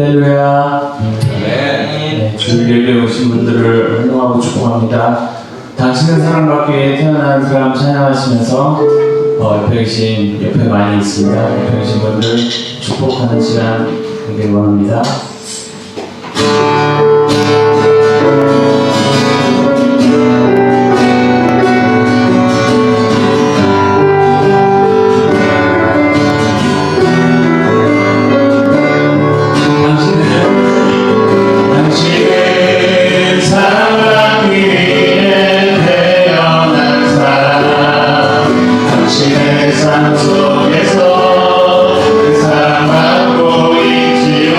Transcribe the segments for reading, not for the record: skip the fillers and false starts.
할렐루야. 네, 주일 예배에 오신 분들을 환영하고 축복합니다. 당신은 사랑받기 위해 태어난 사람 찬양하시면서 옆에 많이 있습니다. 옆에 계신 분들 축복하는 시간 되길 원합니다. 삶 속에서 그 사랑 받고 있지요.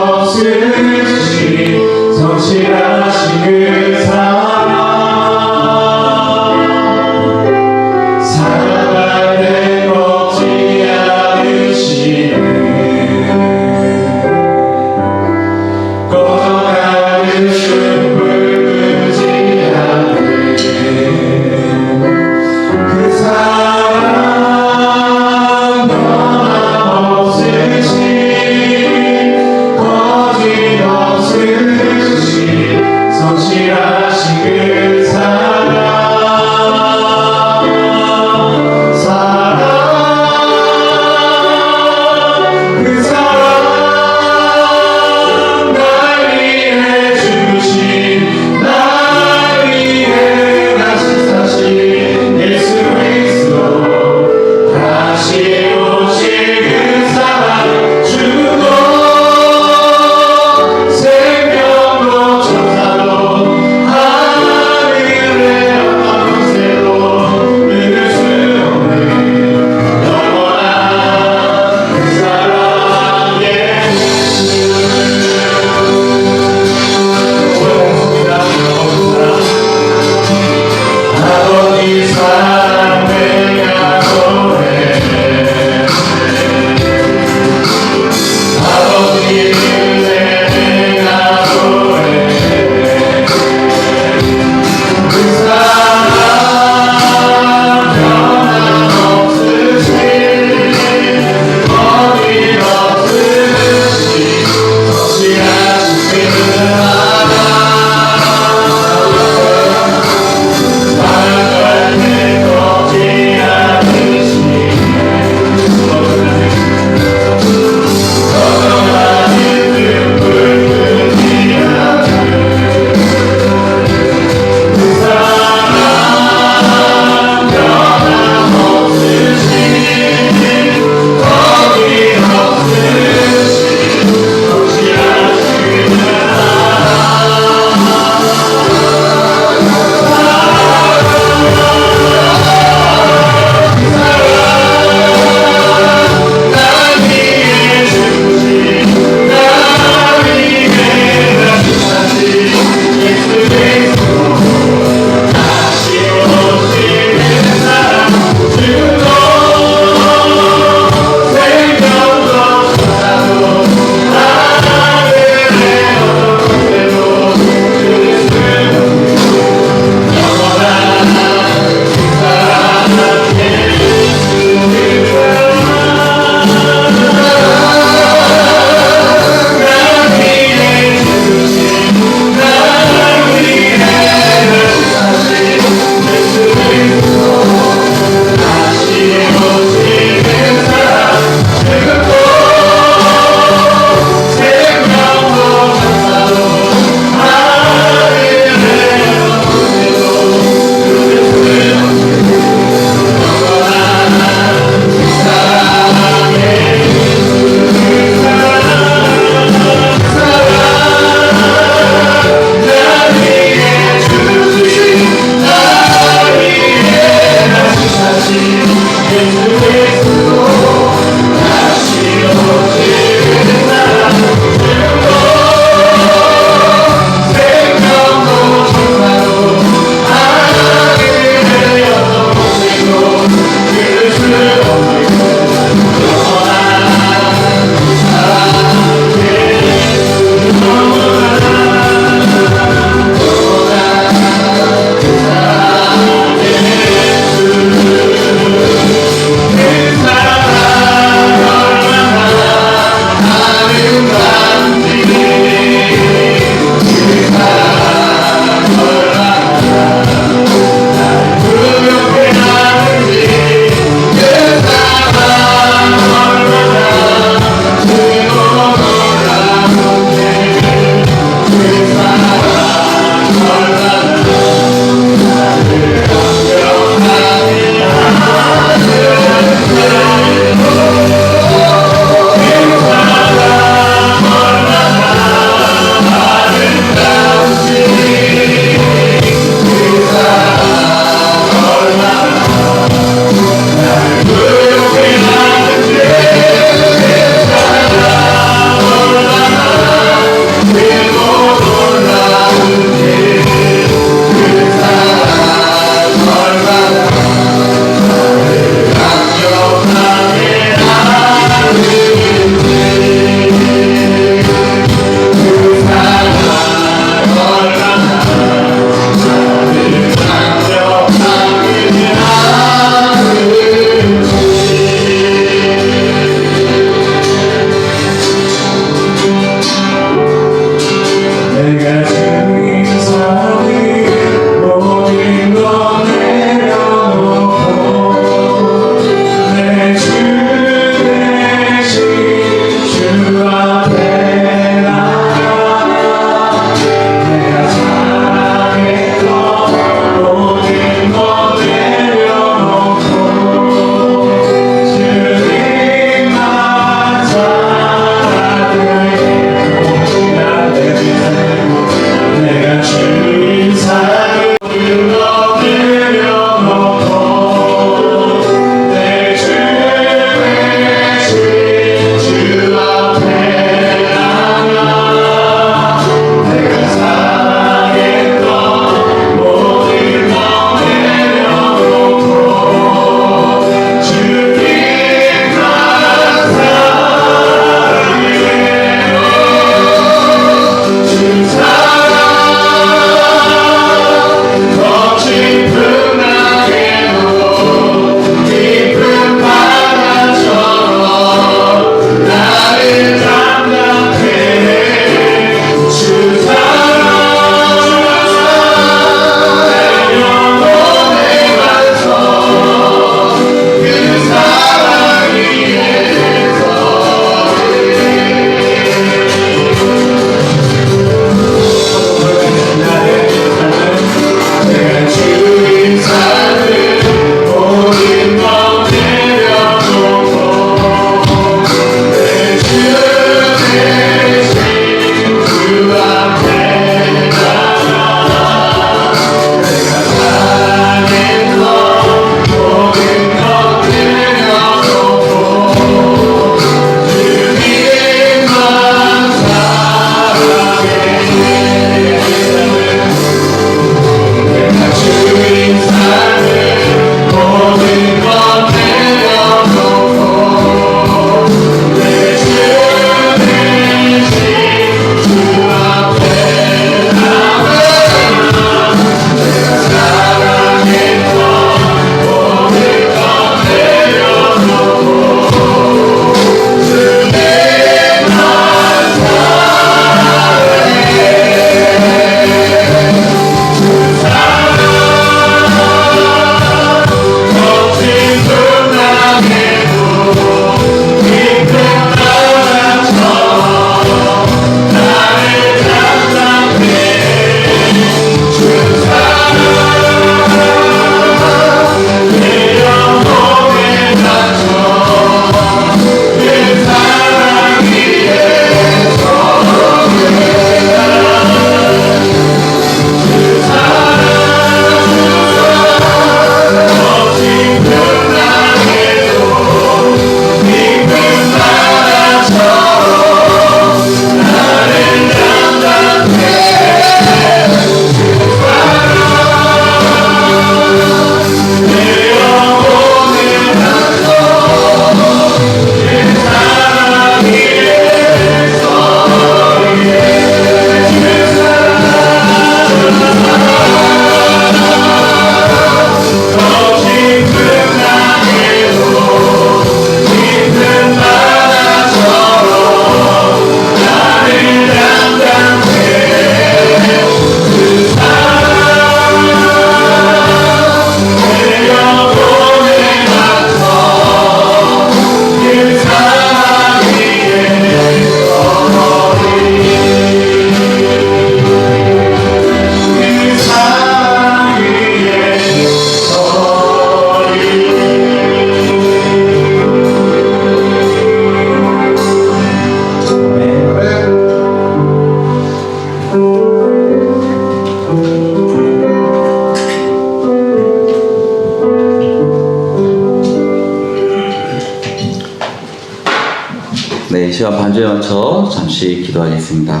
시간 반주에 맞춰 잠시 기도하겠습니다.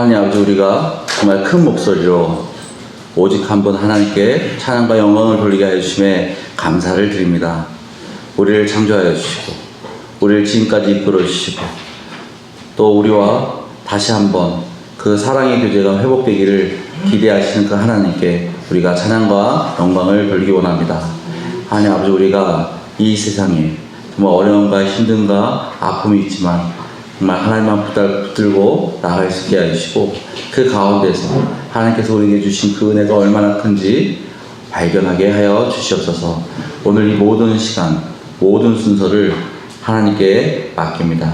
하나님 아버지, 우리가 정말 큰 목소리로 오직 한 분 하나님께 찬양과 영광을 돌리게 하여 주심에 감사를 드립니다. 우리를 창조하여 주시고 우리를 지금까지 이끌어 주시고 또 우리와 다시 한번 그 사랑의 교제가 회복되기를 기대하시는 그 하나님께 우리가 찬양과 영광을 돌리기 원합니다. 하나님 아버지, 우리가 이 세상에 정말 어려움과 힘듦과 아픔이 있지만 정말 하나님만 붙들고 나아갈 수 있게 해주시고 그 가운데서 하나님께서 우리에게 주신 그 은혜가 얼마나 큰지 발견하게 하여 주시옵소서. 오늘 이 모든 시간, 모든 순서를 하나님께 맡깁니다.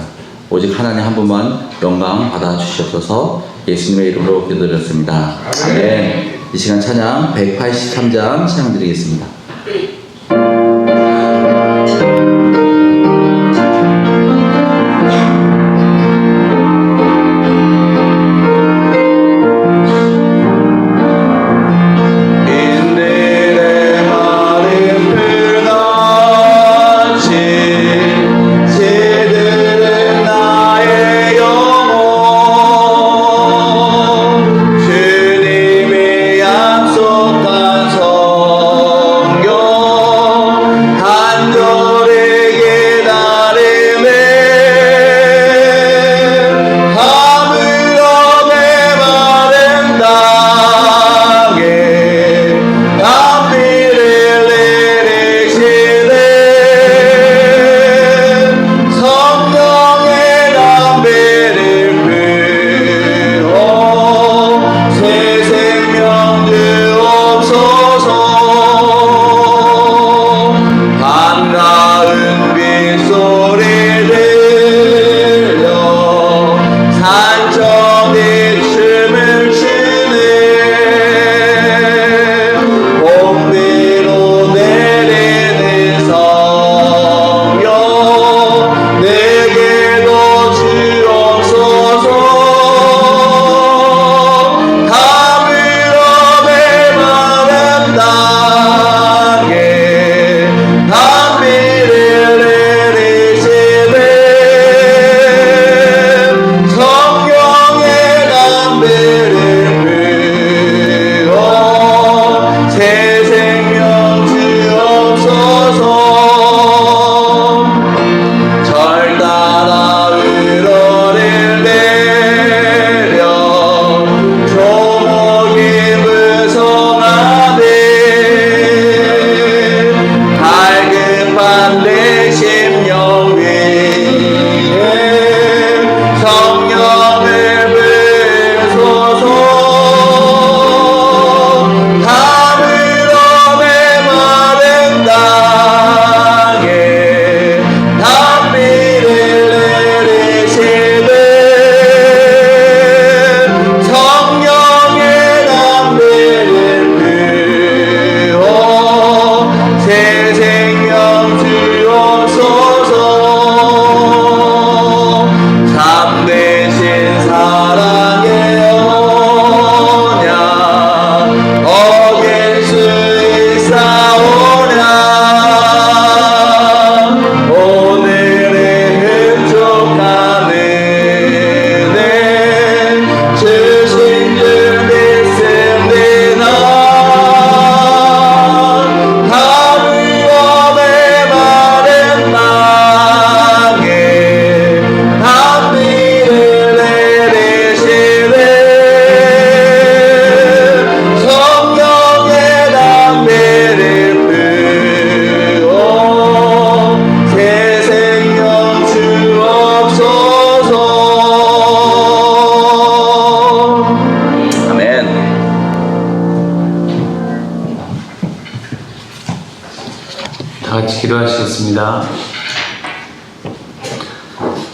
오직 하나님 한 분만 영광 받아 주시옵소서. 예수님의 이름으로 기도드렸습니다. 아멘. 이 시간 찬양 183장 찬양 드리겠습니다. 주님이 약속한 성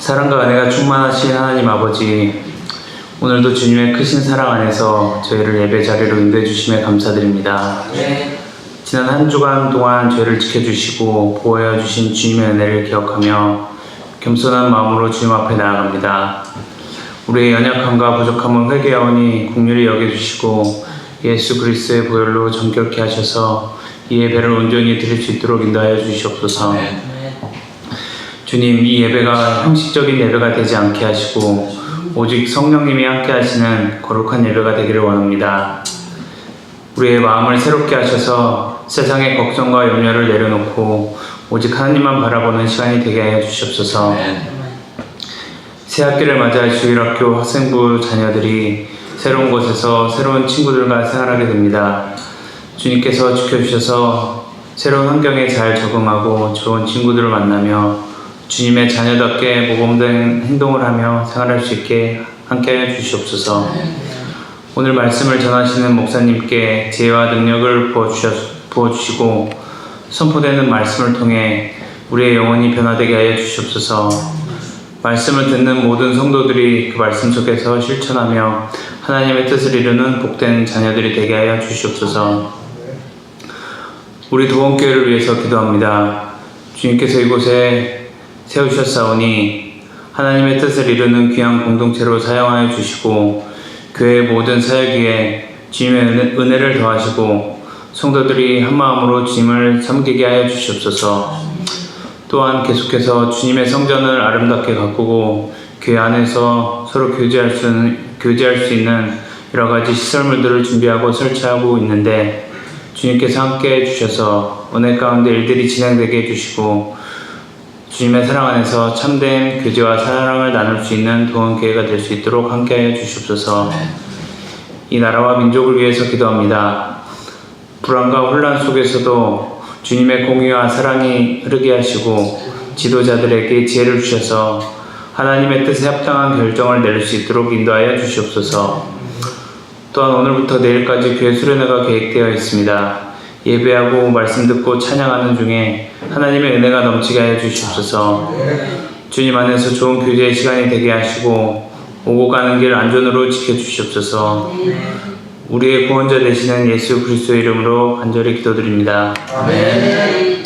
사랑과 은혜가 충만하신 하나님 아버지, 오늘도 주님의 크신 사랑 안에서 저희를 예배 자리로 인도해 주심에 감사드립니다. 지난 한 주간 동안 저희를 지켜주시고 보호해 주신 주님의 은혜를 기억하며 겸손한 마음으로 주님 앞에 나아갑니다. 우리의 연약함과 부족함을 회개하오니 긍휼히 여겨주시고 예수 그리스도의 보혈로 정결케 하셔서 이 예배를 온전히 드릴 수 있도록 인도하여 주시옵소서. 주님, 이 예배가 형식적인 예배가 되지 않게 하시고 오직 성령님이 함께 하시는 거룩한 예배가 되기를 원합니다. 우리의 마음을 새롭게 하셔서 세상의 걱정과 염려를 내려놓고 오직 하나님만 바라보는 시간이 되게 하여 주시옵소서. 새 학기를 맞아 주일학교 학생부 자녀들이 새로운 곳에서 새로운 친구들과 생활하게 됩니다. 주님께서 지켜주셔서 새로운 환경에 잘 적응하고 좋은 친구들을 만나며 주님의 자녀답게 모범된 행동을 하며 생활할 수 있게 함께하여 주시옵소서. 오늘 말씀을 전하시는 목사님께 지혜와 능력을 부어주시고 선포되는 말씀을 통해 우리의 영혼이 변화되게 하여 주시옵소서. 말씀을 듣는 모든 성도들이 그 말씀 속에서 실천하며 하나님의 뜻을 이루는 복된 자녀들이 되게 하여 주시옵소서. 우리 도원교회를 위해서 기도합니다. 주님께서 이곳에 세우셨사오니 하나님의 뜻을 이루는 귀한 공동체로 사용하여 주시고 교회의 모든 사역 위에 주님의 은혜를 더하시고 성도들이 한마음으로 주님을 섬기게 하여 주시옵소서. 또한 계속해서 주님의 성전을 아름답게 가꾸고 교회 안에서 서로 교제할 수 있는 여러 가지 시설물들을 준비하고 설치하고 있는데 주님께서 함께 해주셔서 은혜 가운데 일들이 진행되게 해주시고 주님의 사랑 안에서 참된 교제와 사랑을 나눌 수 있는 도원교회가 될 수 있도록 함께하여 주시옵소서. 이 나라와 민족을 위해서 기도합니다. 불안과 혼란 속에서도 주님의 공의와 사랑이 흐르게 하시고 지도자들에게 지혜를 주셔서 하나님의 뜻에 합당한 결정을 내릴 수 있도록 인도하여 주시옵소서. 또한 오늘부터 내일까지 교회 수련회가 계획되어 있습니다. 예배하고 말씀 듣고 찬양하는 중에 하나님의 은혜가 넘치게 하여 주시옵소서. 주님 안에서 좋은 교제의 시간이 되게 하시고 오고 가는 길 안전으로 지켜주시옵소서. 우리의 구원자 되시는 예수 그리스도의 이름으로 간절히 기도드립니다. 아멘.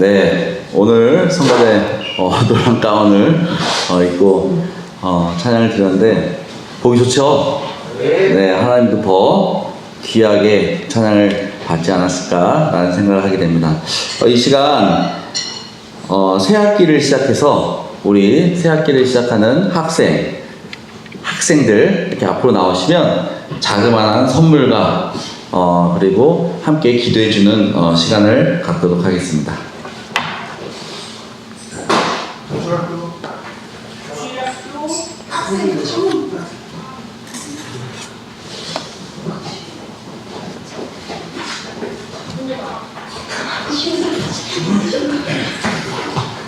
네, 오늘 성가대 노란 가운을 입고 찬양을 드렸는데 보기 좋죠? 네, 하나님도 더 귀하게 찬양을 받지 않았을까라는 생각을 하게 됩니다. 이 시간 새 학기를 시작해서 우리 새 학기를 시작하는 학생들 이렇게 앞으로 나오시면 자그마한 선물과 그리고 함께 기도해주는 시간을 갖도록 하겠습니다.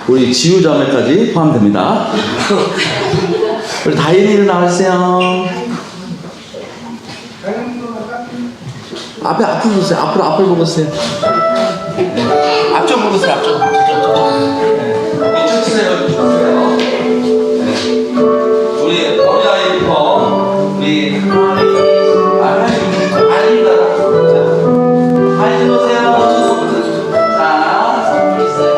우리 지우자매까지 포함됩니다. 우리 다인이도 나왔어요. 앞으로 보세요. 앞으로 보고 오세요. 앞쪽 보고 오세요. 앞쪽. 이쪽 주세요. 우리 어린아이부터 우리 하이 보세요. 자, 선물 있어요.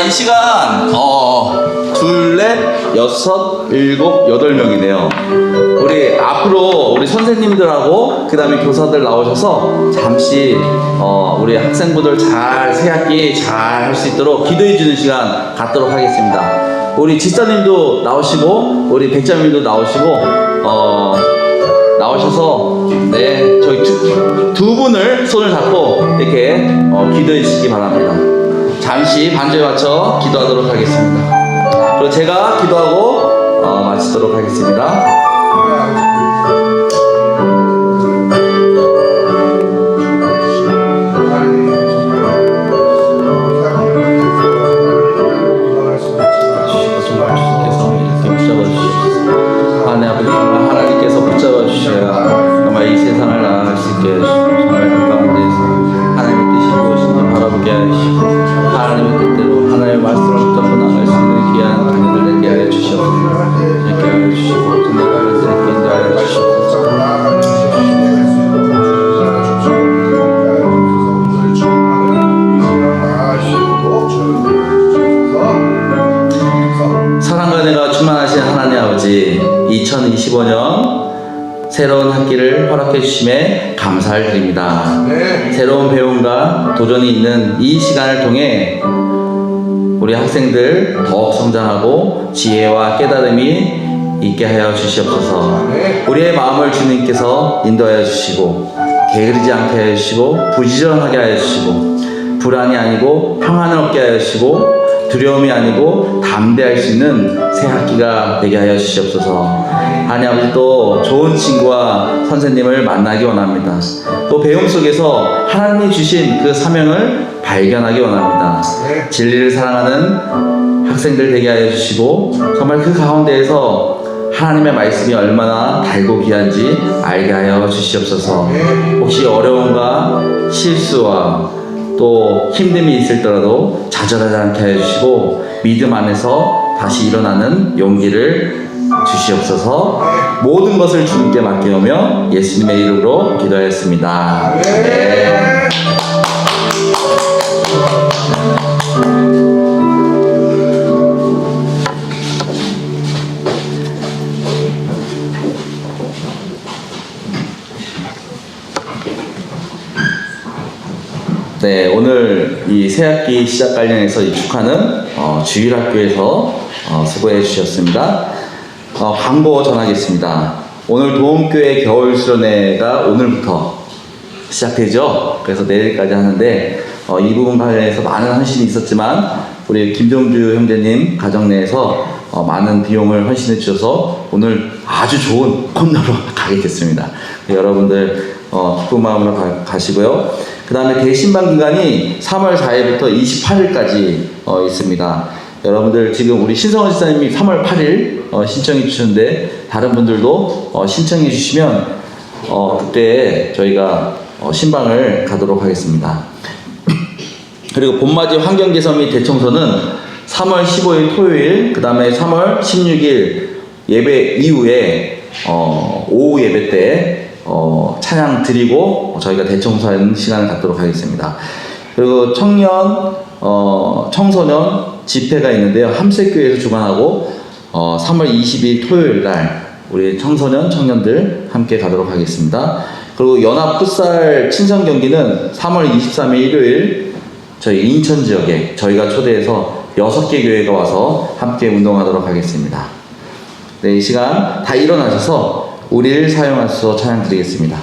이 시간 둘, 넷, 여섯, 일곱, 8명이네요. 우리 앞으로 우리 선생님들하고 그 다음에 교사들 나오셔서 잠시 우리 학생분들 잘 새학기 잘 할 수 있도록 기도해 주는 시간 갖도록 하겠습니다. 우리 지사님도 나오시고 우리 백자님도 나오시고 나오셔서 네 저희 두 분을 손을 잡고 이렇게 기도해 주시기 바랍니다. 잠시 반주에 맞춰 기도하도록 하겠습니다. 그리고 제가 기도하고 마치도록 하겠습니다. 하나님께서 붙잡아 주셔야 정말 이 세상을 나아갈 수 있게 해주시고 정말 그 가운데서 하나님의 뜻이 무엇인지 바라보게 하시고 하나님의 뜻대로 하나님의 말씀을 붙잡고 나아갈 수 있는 귀한 자녀들 되게 하여 주시옵소서. 이렇게 하여 주시고 전대가 그들에게 인도하여 주시옵소서. 사랑과 은혜가 충만하신 하나님 아버지, 2025년 새로운 학기를 허락해 주심에 감사를 드립니다. 새로운 배움과 도전이 있는 이 시간을 통해 우리 학생들 더욱 성장하고 지혜와 깨달음이 있게 하여 주시옵소서. 우리의 마음을 주님께서 인도하여 주시고 게으르지 않게 하여 주시고 부지런하게 하여 주시고 불안이 아니고 평안을 얻게 하여 주시고 두려움이 아니고 담대할 수 있는 새 학기가 되게 하여 주시옵소서. 하나님 아버지, 또 좋은 친구와 선생님을 만나기 원합니다. 또 배움 속에서 하나님이 주신 그 사명을 발견하기 원합니다. 진리를 사랑하는 학생들 되게 하여 주시고 정말 그 가운데에서 하나님의 말씀이 얼마나 달고 귀한지 알게 하여 주시옵소서. 혹시 어려움과 실수와 또 힘듦이 있을더라도 좌절하지 않게 해주시고 믿음 안에서 다시 일어나는 용기를 주시옵소서. 모든 것을 주님께 맡기오며 예수님의 이름으로 기도하였습니다. 네. 네, 오늘 이 새학기 시작 관련해서 축하는 주일학교에서 수고해 주셨습니다. 광고 전하겠습니다. 오늘 도움교회 겨울 수련회가 오늘부터 시작되죠. 그래서 내일까지 하는데 이 부분 관련해서 많은 헌신이 있었지만 우리 김종주 형제님 가정 내에서 많은 비용을 헌신해 주셔서 오늘 아주 좋은 코너로 가게 됐습니다. 여러분들 기쁜 마음으로 가시고요. 그 다음에 대신방 기간이 3월 4일부터 28일까지 있습니다. 여러분들 지금 우리 신성원 지사님이 3월 8일 신청해 주셨는데 다른 분들도 신청해 주시면 그때 저희가 신방을 가도록 하겠습니다. 그리고 봄맞이 환경개선 및 대청소는 3월 15일 토요일, 그 다음에 3월 16일 예배 이후에 오후 예배 때 찬양 드리고 저희가 대청소하는 시간을 갖도록 하겠습니다. 그리고 청소년 집회가 있는데요. 함색교회에서 주관하고 3월 20일 토요일 날 우리 청소년 청년들 함께 가도록 하겠습니다. 그리고 연합 풋살 친선 경기는 3월 23일 일요일 저희 인천 지역에 저희가 초대해서 6개 교회가 와서 함께 운동하도록 하겠습니다. 네, 이 시간 다 일어나셔서 우리를 사용하셔서 찬양 드리겠습니다.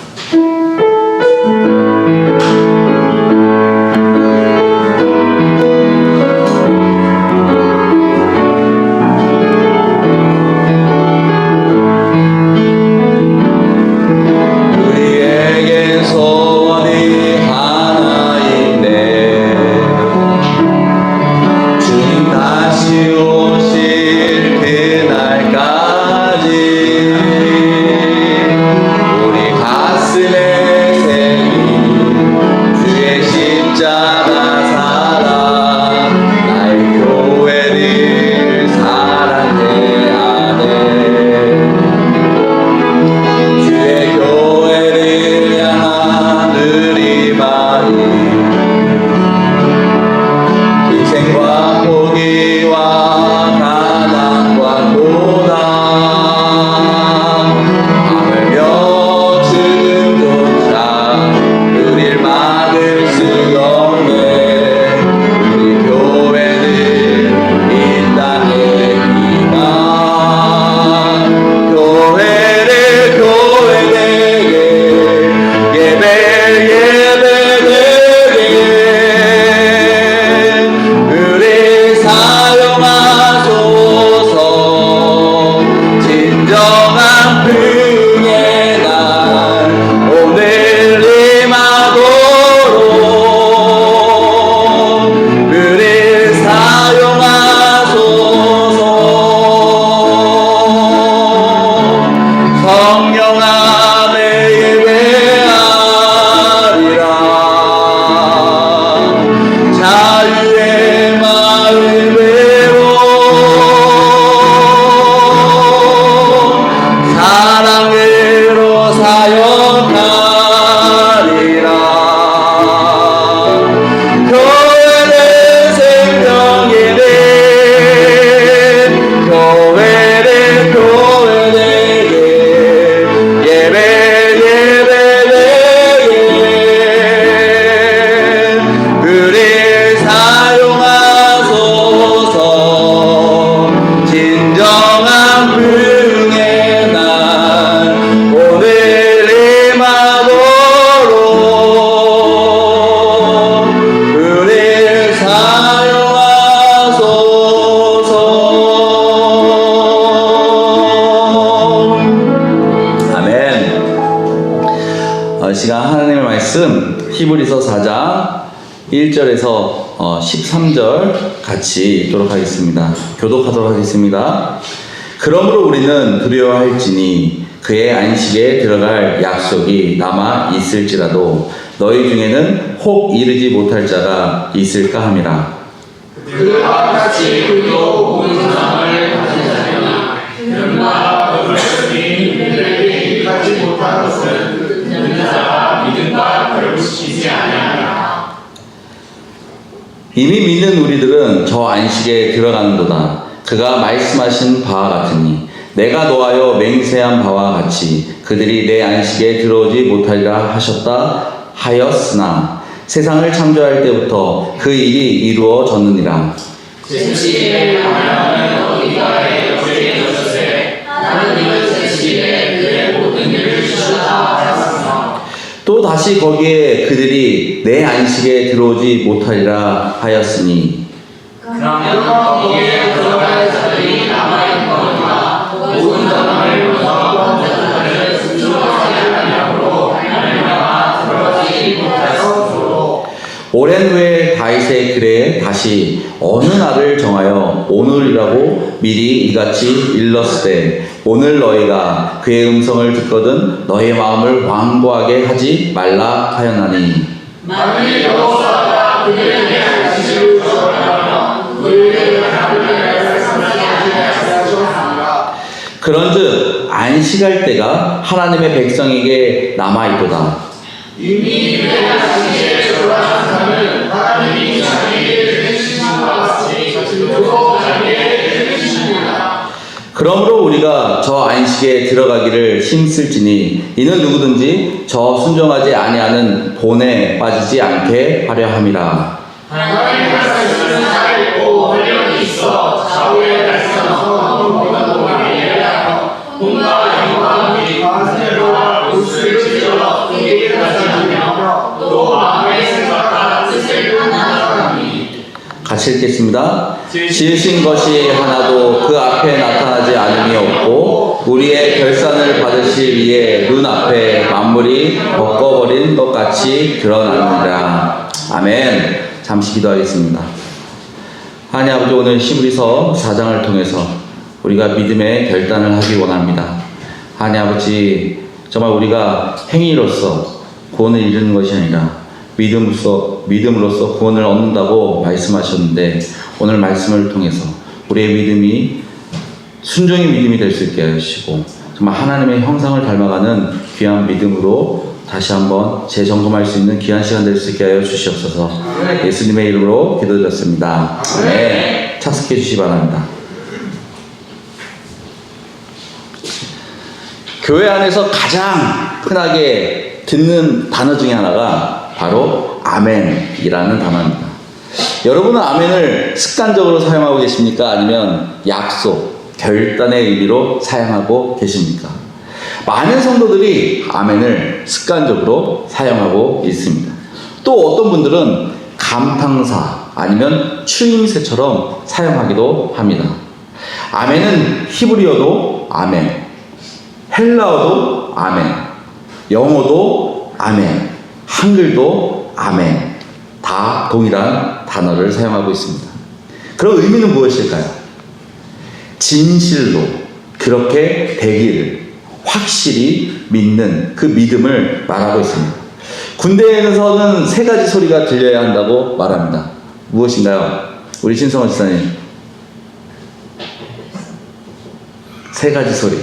히브리서 4장 1절에서 13절 같이 읽도록 하겠습니다. 교독하도록 하겠습니다. 그러므로 우리는 두려워할지니 그의 안식에 들어갈 약속이 남아 있을지라도 너희 중에는 혹 이르지 못할 자가 있을까 함이라. 그와 같이 우리도 온 세상을 가진 자니라. 그러나 그것이 그들에게 이르지 못한 것은 듣는 자가 믿음과 결국이지 아니하니라. 이미 믿는 우리들은 저 안식에 들어가는도다. 그가 말씀하신 바와 같으니 내가 노하여 맹세한 바와 같이 그들이 내 안식에 들어오지 못하리라 하셨다 하였으나 세상을 창조할 때부터 그 일이 이루어졌느니라. 제7일에 하나님은 어디가에 어제에 오셨으되 하나님은 제7일에 그의 모든 일을 주셨다 하였으나 또 다시 거기에 그들이 내 안식에 들어오지 못하리라 하였으니 그러면 거기에 들어갈 자들이 남아있거니와 모든 사람을 모두 범죄자를 스스로 사냥하려고 하나님과 오랜 후에 다윗의 글에 다시 어느 날을 정하여 오늘이라고 미리 이같이 일렀으되 오늘 너희가 그의 음성을 듣거든 너희 마음을 완고하게 하지 말라 하였나니 만일 여호수아가 그들에 대한 지시를 주었다면 그들은 하나님의 말씀을 하셨습니다. 그런즉 안식할 때가 하나님의 백성에게 남아있도다. 이미 유대한 지시에 절하는 자는 하나님이 자기에게 해주신 것 같이 그도 자기에게 해주십니다. 그러므로 우리가 저 안식에 들어가기를 힘쓸지니 이는 누구든지 저 순종하지 아니하는 본에 빠지지 않게 하려 함이라. 하나님의 말씀은 살아있고 활력이 있어 좌우의 날선 모든 몸을 이해하여 몸과 영과 및 관세와 우수를 찢어 공기를 가지며 또 마음의 생각과 뜻을 하나하니. 같이 읽겠습니다. 지으신 것이 하나도 그 앞에 나타나지 않음이 없고 우리의 결산을 받으실 이의 눈앞에 만물이 벗겨버린 것 같이 드러나느니라. 아멘. 잠시 기도하겠습니다. 하나님 아버지, 오늘 히브리서 4장을 통해서 우리가 믿음의 결단을 하기 원합니다. 하나님 아버지, 정말 우리가 행위로서 구원을 이루는 것이 아니라 믿음으로써 구원을 얻는다고 말씀하셨는데, 오늘 말씀을 통해서 우리의 믿음이 순종의 믿음이 될 수 있게 해주시고 정말 하나님의 형상을 닮아가는 귀한 믿음으로 다시 한번 재점검할 수 있는 귀한 시간 될 수 있게 하여 주시옵소서. 예수님의 이름으로 기도드렸습니다. 네, 착석해 주시기 바랍니다. 교회 안에서 가장 흔하게 듣는 단어 중에 하나가 바로 아멘이라는 단어입니다. 여러분은 아멘을 습관적으로 사용하고 계십니까? 아니면 약속, 결단의 의미로 사용하고 계십니까? 많은 성도들이 아멘을 습관적으로 사용하고 있습니다. 또 어떤 분들은 감탄사 아니면 추임새처럼 사용하기도 합니다. 아멘은 히브리어도 아멘, 헬라어도 아멘, 영어도 아멘, 한글도 아멘, 다 동일한 단어를 사용하고 있습니다. 그럼 의미는 무엇일까요? 진실로 그렇게 되기를 확실히 믿는 그 믿음을 말하고 있습니다. 군대에서는 세 가지 소리가 들려야 한다고 말합니다. 무엇인가요? 우리 신성원 지사님. 세 가지 소리.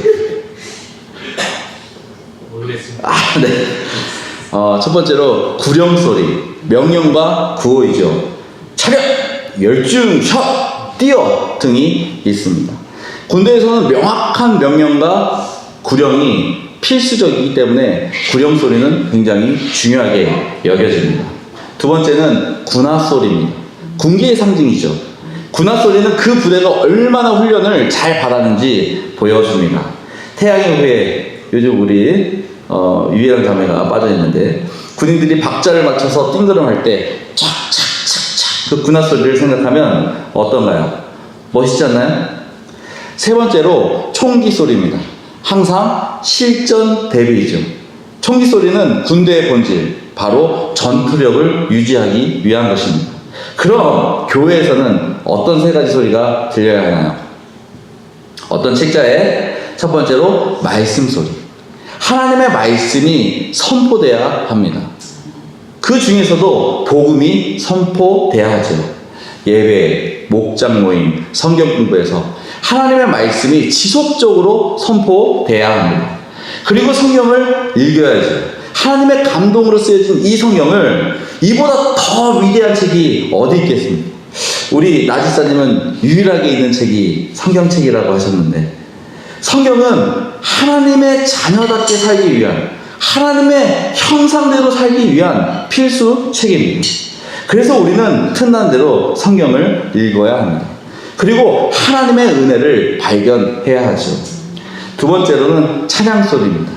모르겠습니다. 네. 첫 번째로 구령 소리, 명령과 구호이죠. 차렷, 열중, 샷, 뛰어 등이 있습니다. 군대에서는 명확한 명령과 구령이 필수적이기 때문에 구령 소리는 굉장히 중요하게 여겨집니다. 두 번째는 군화 소리입니다. 군기의 상징이죠. 군화 소리는 그 부대가 얼마나 훈련을 잘 받았는지 보여줍니다. 태양의 후예, 요즘 우리 유일한 자매가 빠져있는데 군인들이 박자를 맞춰서 띵그름할 때 착착착착 그 군화 소리를 생각하면 어떤가요? 멋있지 않나요? 세 번째로 총기 소리입니다. 항상 실전 대비이죠. 총기 소리는 군대의 본질, 바로 전투력을 유지하기 위한 것입니다. 그럼 교회에서는 어떤 세 가지 소리가 들려야 하나요? 어떤 책자에 첫 번째로 말씀 소리. 하나님의 말씀이 선포돼야 합니다. 그 중에서도 복음이 선포돼야 하죠. 예배, 목장 모임, 성경 공부에서 하나님의 말씀이 지속적으로 선포돼야 합니다. 그리고 성경을 읽어야죠. 하나님의 감동으로 쓰여진 이 성경을 이보다 더 위대한 책이 어디 있겠습니까? 우리 나지사님은 유일하게 있는 책이 성경책이라고 하셨는데, 성경은 하나님의 자녀답게 살기 위한, 하나님의 형상대로 살기 위한 필수 책입니다. 그래서 우리는 틈난 대로 성경을 읽어야 합니다. 그리고 하나님의 은혜를 발견해야 하죠. 두 번째로는 찬양 소리입니다.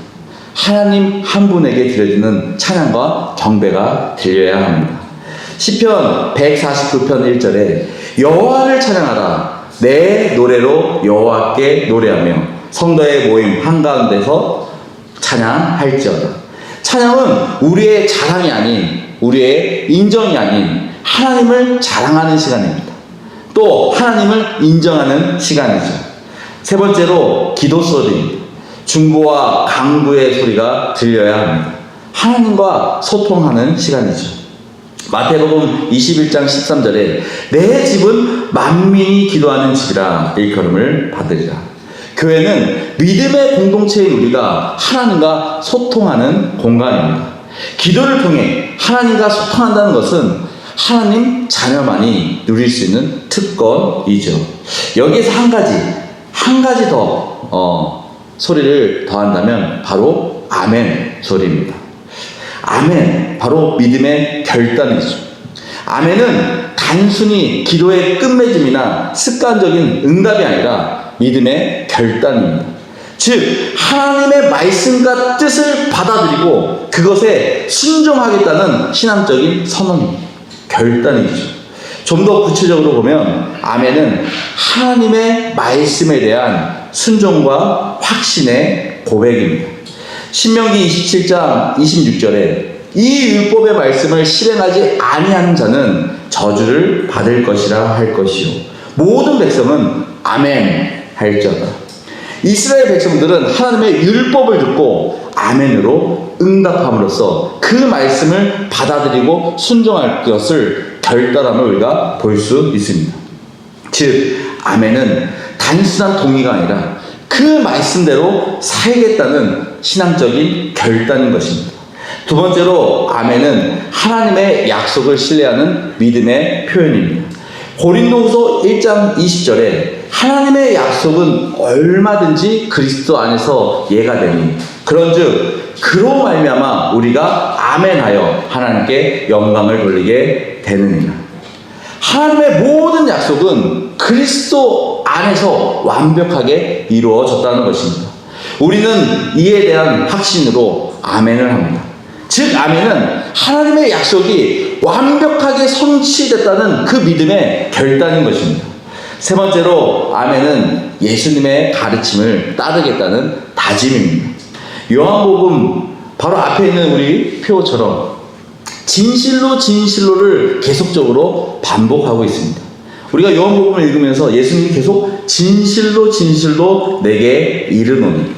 하나님 한 분에게 드려지는 찬양과 경배가 들려야 합니다. 시편 149편 1절에 여호와를 찬양하라, 내 노래로 여호와께 노래하며 성도의 모임 한가운데서 찬양할지어다. 찬양은 우리의 자랑이 아닌, 우리의 인정이 아닌 하나님을 자랑하는 시간입니다. 또 하나님을 인정하는 시간이죠. 세 번째로 기도 소리입니다. 중보와 강구의 소리가 들려야 합니다. 하나님과 소통하는 시간이죠. 마태복음 21장 13절에 내 집은 만민이 기도하는 집이라 일컬음을 받으리라. 교회는 믿음의 공동체인 우리가 하나님과 소통하는 공간입니다. 기도를 통해 하나님과 소통한다는 것은 하나님 자녀만이 누릴 수 있는 특권이죠. 여기에서 한 가지 더 소리를 더한다면 바로 아멘 소리입니다. 아멘, 바로 믿음의 결단이죠. 아멘은 단순히 기도의 끝맺음이나 습관적인 응답이 아니라 믿음의 결단입니다. 즉, 하나님의 말씀과 뜻을 받아들이고 그것에 순종하겠다는 신앙적인 선언입니다. 결단이죠. 좀 더 구체적으로 보면 아멘은 하나님의 말씀에 대한 순종과 확신의 고백입니다. 신명기 27장 26절에 이 율법의 말씀을 실행하지 아니하는 자는 저주를 받을 것이라 할 것이요 모든 백성은 아멘 할지어다. 이스라엘 백성들은 하나님의 율법을 듣고 아멘으로 응답함으로써 그 말씀을 받아들이고 순종할 것을 결단함을 우리가 볼 수 있습니다. 즉 아멘은 단순한 동의가 아니라 그 말씀대로 살겠다는 신앙적인 결단인 것입니다. 두 번째로 아멘은 하나님의 약속을 신뢰하는 믿음의 표현입니다. 고린도후서 1장 20절에 하나님의 약속은 얼마든지 그리스도 안에서 예가 되니 그런즉 그로 말미암아 우리가 아멘하여 하나님께 영광을 돌리게 되느니라. 하나님의 모든 약속은 그리스도 안에서 완벽하게 이루어졌다는 것입니다. 우리는 이에 대한 확신으로 아멘을 합니다. 즉 아멘은 하나님의 약속이 완벽하게 성취됐다는 그 믿음의 결단인 것입니다. 세 번째로 아멘은 예수님의 가르침을 따르겠다는 다짐입니다. 요한복음 바로 앞에 있는 우리 표처럼 진실로 진실로를 계속적으로 반복하고 있습니다. 우리가 요한복음을 읽으면서 예수님이 계속 진실로 진실로 내게 이르노니,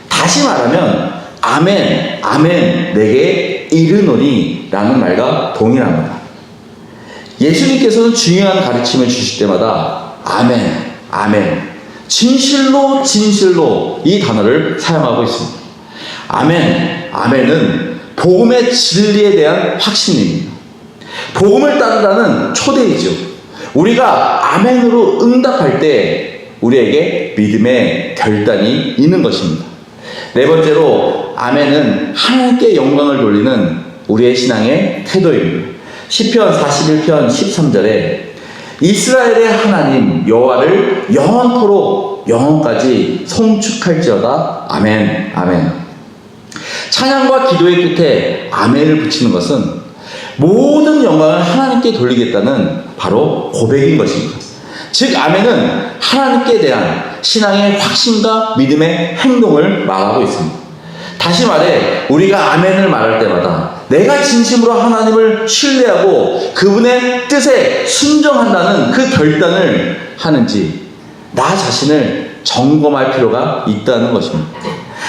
다시 말하면 아멘 아멘 내게 이르노니 라는 말과 동일합니다. 예수님께서는 중요한 가르침을 주실 때마다 아멘 아멘 진실로 진실로 이 단어를 사용하고 있습니다. 아멘 아멘은 복음의 진리에 대한 확신입니다. 복음을 따르라는 초대이죠. 우리가 아멘으로 응답할 때 우리에게 믿음의 결단이 있는 것입니다. 네 번째로 아멘은 하나님께 영광을 돌리는 우리의 신앙의 태도입니다. 시편 41편 13절에 이스라엘의 하나님 여호와를 영원토록 영원까지 송축할지어다. 아멘 아멘. 찬양과 기도의 끝에 아멘을 붙이는 것은 모든 영광을 하나님께 돌리겠다는 바로 고백인 것입니다. 즉 아멘은 하나님께 대한 신앙의 확신과 믿음의 행동을 말하고 있습니다. 다시 말해 우리가 아멘을 말할 때마다 내가 진심으로 하나님을 신뢰하고 그분의 뜻에 순종한다는 그 결단을 하는지 나 자신을 점검할 필요가 있다는 것입니다.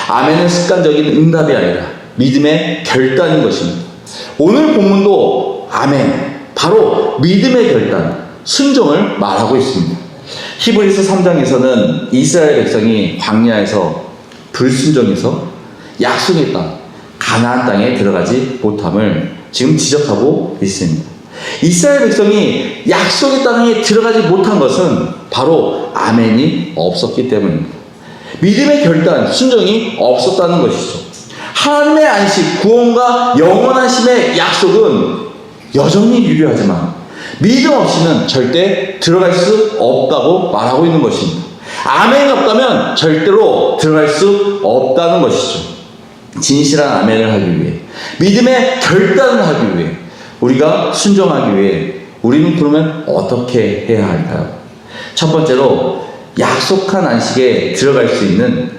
아멘은 습관적인 응답이 아니라 믿음의 결단인 것입니다. 오늘 본문도 아멘, 바로 믿음의 결단, 순종을 말하고 있습니다. 히브리서 3장에서는 이스라엘 백성이 광야에서 불순종해서 약속의 땅, 가나안 땅에 들어가지 못함을 지금 지적하고 있습니다. 이스라엘 백성이 약속의 땅에 들어가지 못한 것은 바로 아멘이 없었기 때문입니다. 믿음의 결단, 순종이 없었다는 것이죠. 하나님의 안식, 구원과 영원하심의 약속은 여전히 유효하지만 믿음 없이는 절대 들어갈 수 없다고 말하고 있는 것입니다. 아멘이 없다면 절대로 들어갈 수 없다는 것이죠. 진실한 아멘을 하기 위해, 믿음의 결단을 하기 위해, 우리가 순종하기 위해 우리는 그러면 어떻게 해야 할까요? 첫 번째로 약속한 안식에 들어갈 수 있는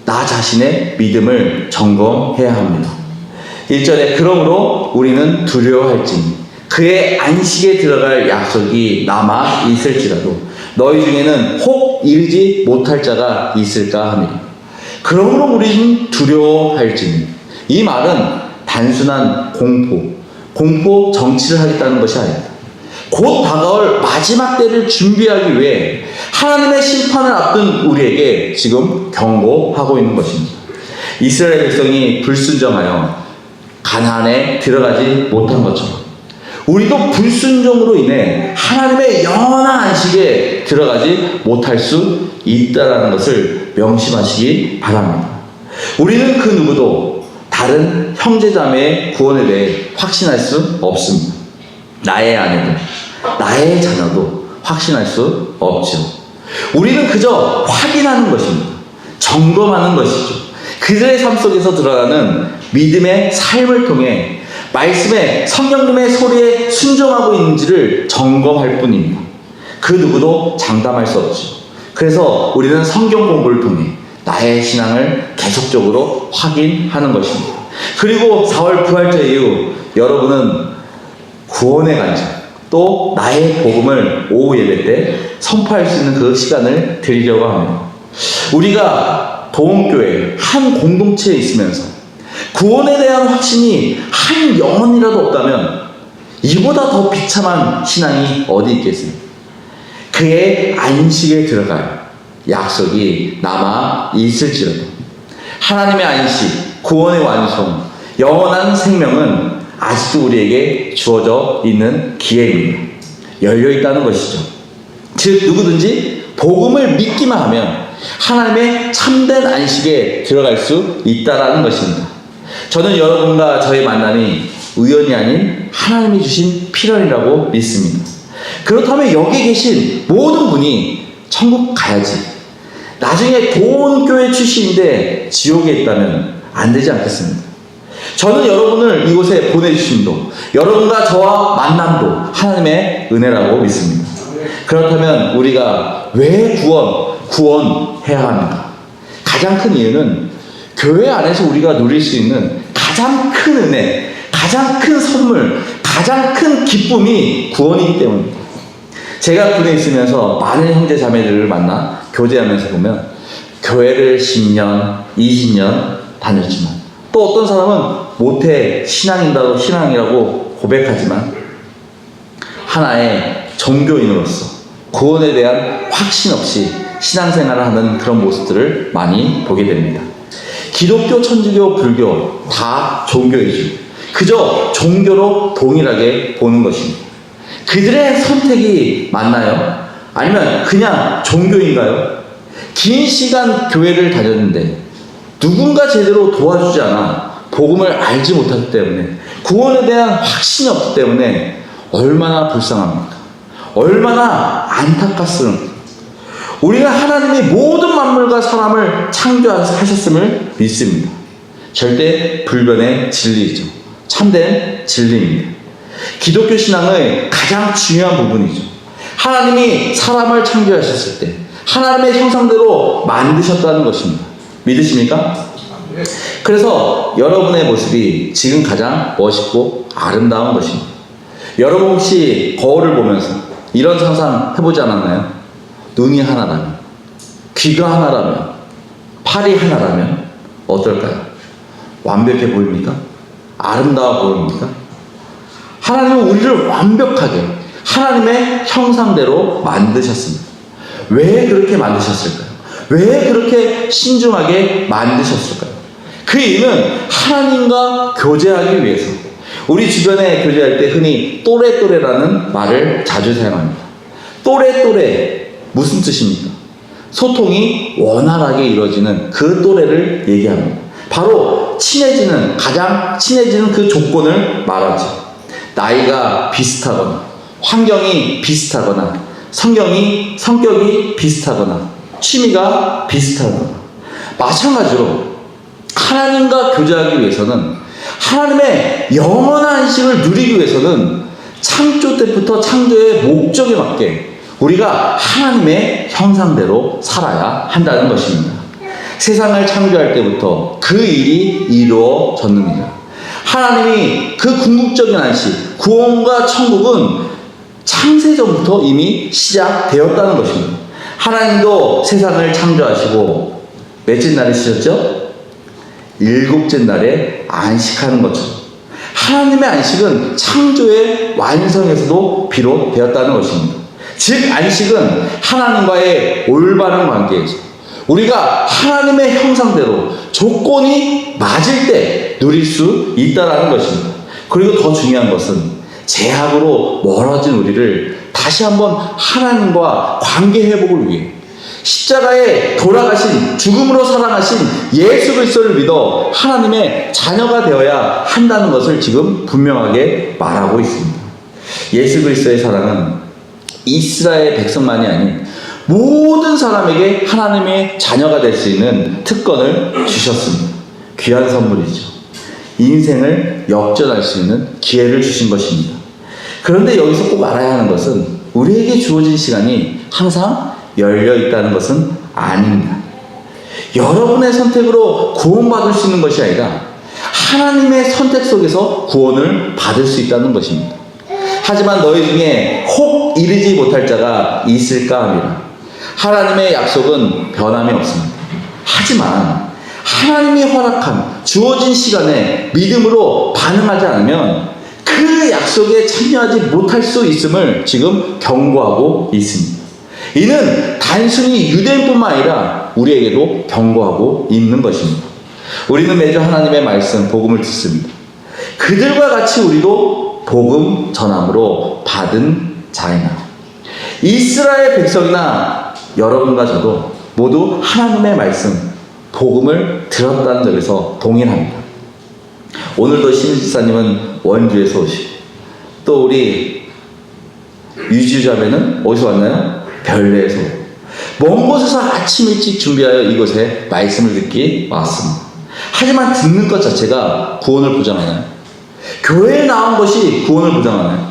나 자신의 믿음을 점검해야 합니다. 1절에 그러므로 우리는 두려워할지니 그의 안식에 들어갈 약속이 남아 있을지라도 너희 중에는 혹 이르지 못할 자가 있을까 하니라. 그러므로 우리는 두려워할지니 이 말은 단순한 공포 정치를 하겠다는 것이 아니다. 곧 다가올 마지막 때를 준비하기 위해 하나님의 심판을 앞둔 우리에게 지금 경고하고 있는 것입니다. 이스라엘 백성이 불순종하여 가나안에 들어가지 못한 것처럼 우리도 불순종으로 인해 하나님의 영원한 안식에 들어가지 못할 수 있다는 것을 명심하시기 바랍니다. 우리는 그 누구도 다른 형제자매의 구원에 대해 확신할 수 없습니다. 나의 아내도 나의 자녀도 확신할 수 없죠. 우리는 그저 확인하는 것입니다. 점검하는 것이죠. 그들의 삶 속에서 드러나는 믿음의 삶을 통해 말씀에 성령님의 소리에 순종하고 있는지를 점검할 뿐입니다. 그 누구도 장담할 수 없죠. 그래서 우리는 성경 공부를 통해 나의 신앙을 계속적으로 확인하는 것입니다. 그리고 4월 부활절 이후 여러분은 구원의 간증 또 나의 복음을 오후 예배 때 선포할 수 있는 그 시간을 드리려고 합니다. 우리가 도움교회 한 공동체에 있으면서 구원에 대한 확신이 한 영혼이라도 없다면 이보다 더 비참한 신앙이 어디 있겠습니까? 그의 안식에 들어갈 약속이 남아 있을지라도 하나님의 안식, 구원의 완성, 영원한 생명은 아직도 우리에게 주어져 있는 기회입니다. 열려 있다는 것이죠. 즉 누구든지 복음을 믿기만 하면 하나님의 참된 안식에 들어갈 수 있다는 것입니다. 저는 여러분과 저의 만남이 우연이 아닌 하나님이 주신 필연이라고 믿습니다. 그렇다면 여기 계신 모든 분이 천국 가야지, 나중에 도원교회 출신인데 지옥에 있다면 안 되지 않겠습니까? 저는 여러분을 이곳에 보내주심도 여러분과 저와 만남도 하나님의 은혜라고 믿습니다. 그렇다면 우리가 왜 구원해야 합니까? 가장 큰 이유는 교회 안에서 우리가 누릴 수 있는 가장 큰 은혜, 가장 큰 선물, 가장 큰 기쁨이 구원이기 때문입니다. 제가 군에 있으면서 많은 형제 자매들을 만나 교제하면서 보면 교회를 10년, 20년 다녔지만 또 어떤 사람은 모태 신앙이라고 고백하지만 하나의 종교인으로서 구원에 대한 확신 없이 신앙생활을 하는 그런 모습들을 많이 보게 됩니다. 기독교, 천주교, 불교 다 종교이죠. 그저 종교로 동일하게 보는 것입니다. 그들의 선택이 맞나요? 아니면 그냥 종교인가요? 긴 시간 교회를 다녔는데 누군가 제대로 도와주지 않아 복음을 알지 못하기 때문에 구원에 대한 확신이 없기 때문에 얼마나 불쌍합니까? 얼마나 안타깝습니까? 우리가 하나님이 모든 만물과 사람을 창조하셨음을 믿습니다. 절대 불변의 진리이죠. 참된 진리입니다. 기독교 신앙의 가장 중요한 부분이죠. 하나님이 사람을 창조하셨을 때 하나님의 형상대로 만드셨다는 것입니다. 믿으십니까? 그래서 여러분의 모습이 지금 가장 멋있고 아름다운 것입니다. 여러분 혹시 거울을 보면서 이런 상상 해보지 않았나요? 눈이 하나라면, 귀가 하나라면, 팔이 하나라면 어떨까요? 완벽해 보입니까? 아름다워 보입니까? 하나님은 우리를 완벽하게 하나님의 형상대로 만드셨습니다. 왜 그렇게 만드셨을까요? 왜 그렇게 신중하게 만드셨을까요? 그 이유는 하나님과 교제하기 위해서. 우리 주변에 교제할 때 흔히 또래라는 말을 자주 사용합니다. 또래 무슨 뜻입니까? 소통이 원활하게 이루어지는 그 또래를 얘기합니다. 바로 가장 친해지는 그 조건을 말하죠. 나이가 비슷하거나 환경이 비슷하거나 성격이 비슷하거나 취미가 비슷하거나 마찬가지로 하나님과 교제하기 위해서는 하나님의 영원한 안식을 누리기 위해서는 창조 때부터 창조의 목적에 맞게 우리가 하나님의 형상대로 살아야 한다는 것입니다. 세상을 창조할 때부터 그 일이 이루어졌느니라. 하나님이 그 궁극적인 안식, 구원과 천국은 창세전부터 이미 시작되었다는 것입니다. 하나님도 세상을 창조하시고 몇째 날에 쉬셨죠? 일곱째 날에 안식하는 것처럼 하나님의 안식은 창조의 완성에서도 비롯되었다는 것입니다. 즉 안식은 하나님과의 올바른 관계에서 우리가 하나님의 형상대로 조건이 맞을 때 누릴 수 있다는 것입니다. 그리고 더 중요한 것은 죄악으로 멀어진 우리를 다시 한번 하나님과 관계 회복을 위해 십자가에 돌아가신 죽음으로 살아나신 예수 그리스도를 믿어 하나님의 자녀가 되어야 한다는 것을 지금 분명하게 말하고 있습니다. 예수 그리스도의 사랑은 이스라엘 백성만이 아닌 모든 사람에게 하나님의 자녀가 될 수 있는 특권을 주셨습니다. 귀한 선물이죠. 인생을 역전할 수 있는 기회를 주신 것입니다. 그런데 여기서 꼭 알아야 하는 것은 우리에게 주어진 시간이 항상 열려 있다는 것은 아닙니다. 여러분의 선택으로 구원받을 수 있는 것이 아니라 하나님의 선택 속에서 구원을 받을 수 있다는 것입니다. 하지만 너희 중에 혹 이르지 못할 자가 있을까 합니다. 하나님의 약속은 변함이 없습니다. 하지만 하나님이 허락한 주어진 시간에 믿음으로 반응하지 않으면 그 약속에 참여하지 못할 수 있음을 지금 경고하고 있습니다. 이는 단순히 유대인뿐만 아니라 우리에게도 경고하고 있는 것입니다. 우리는 매주 하나님의 말씀, 복음을 듣습니다. 그들과 같이 우리도 복음 전함으로 받은 자이나 이스라엘 백성이나 여러분과 저도 모두 하나님의 말씀, 복음을 들었다는 점에서 동일합니다. 오늘도 신지사님은 원주에서 오시고 또 우리 유지자매는 어디서 왔나요? 별내에서 먼 곳에서 아침 일찍 준비하여 이곳에 말씀을 듣기 왔습니다. 하지만 듣는 것 자체가 구원을 보장하나요? 교회에 나온 것이 구원을 보장하나요?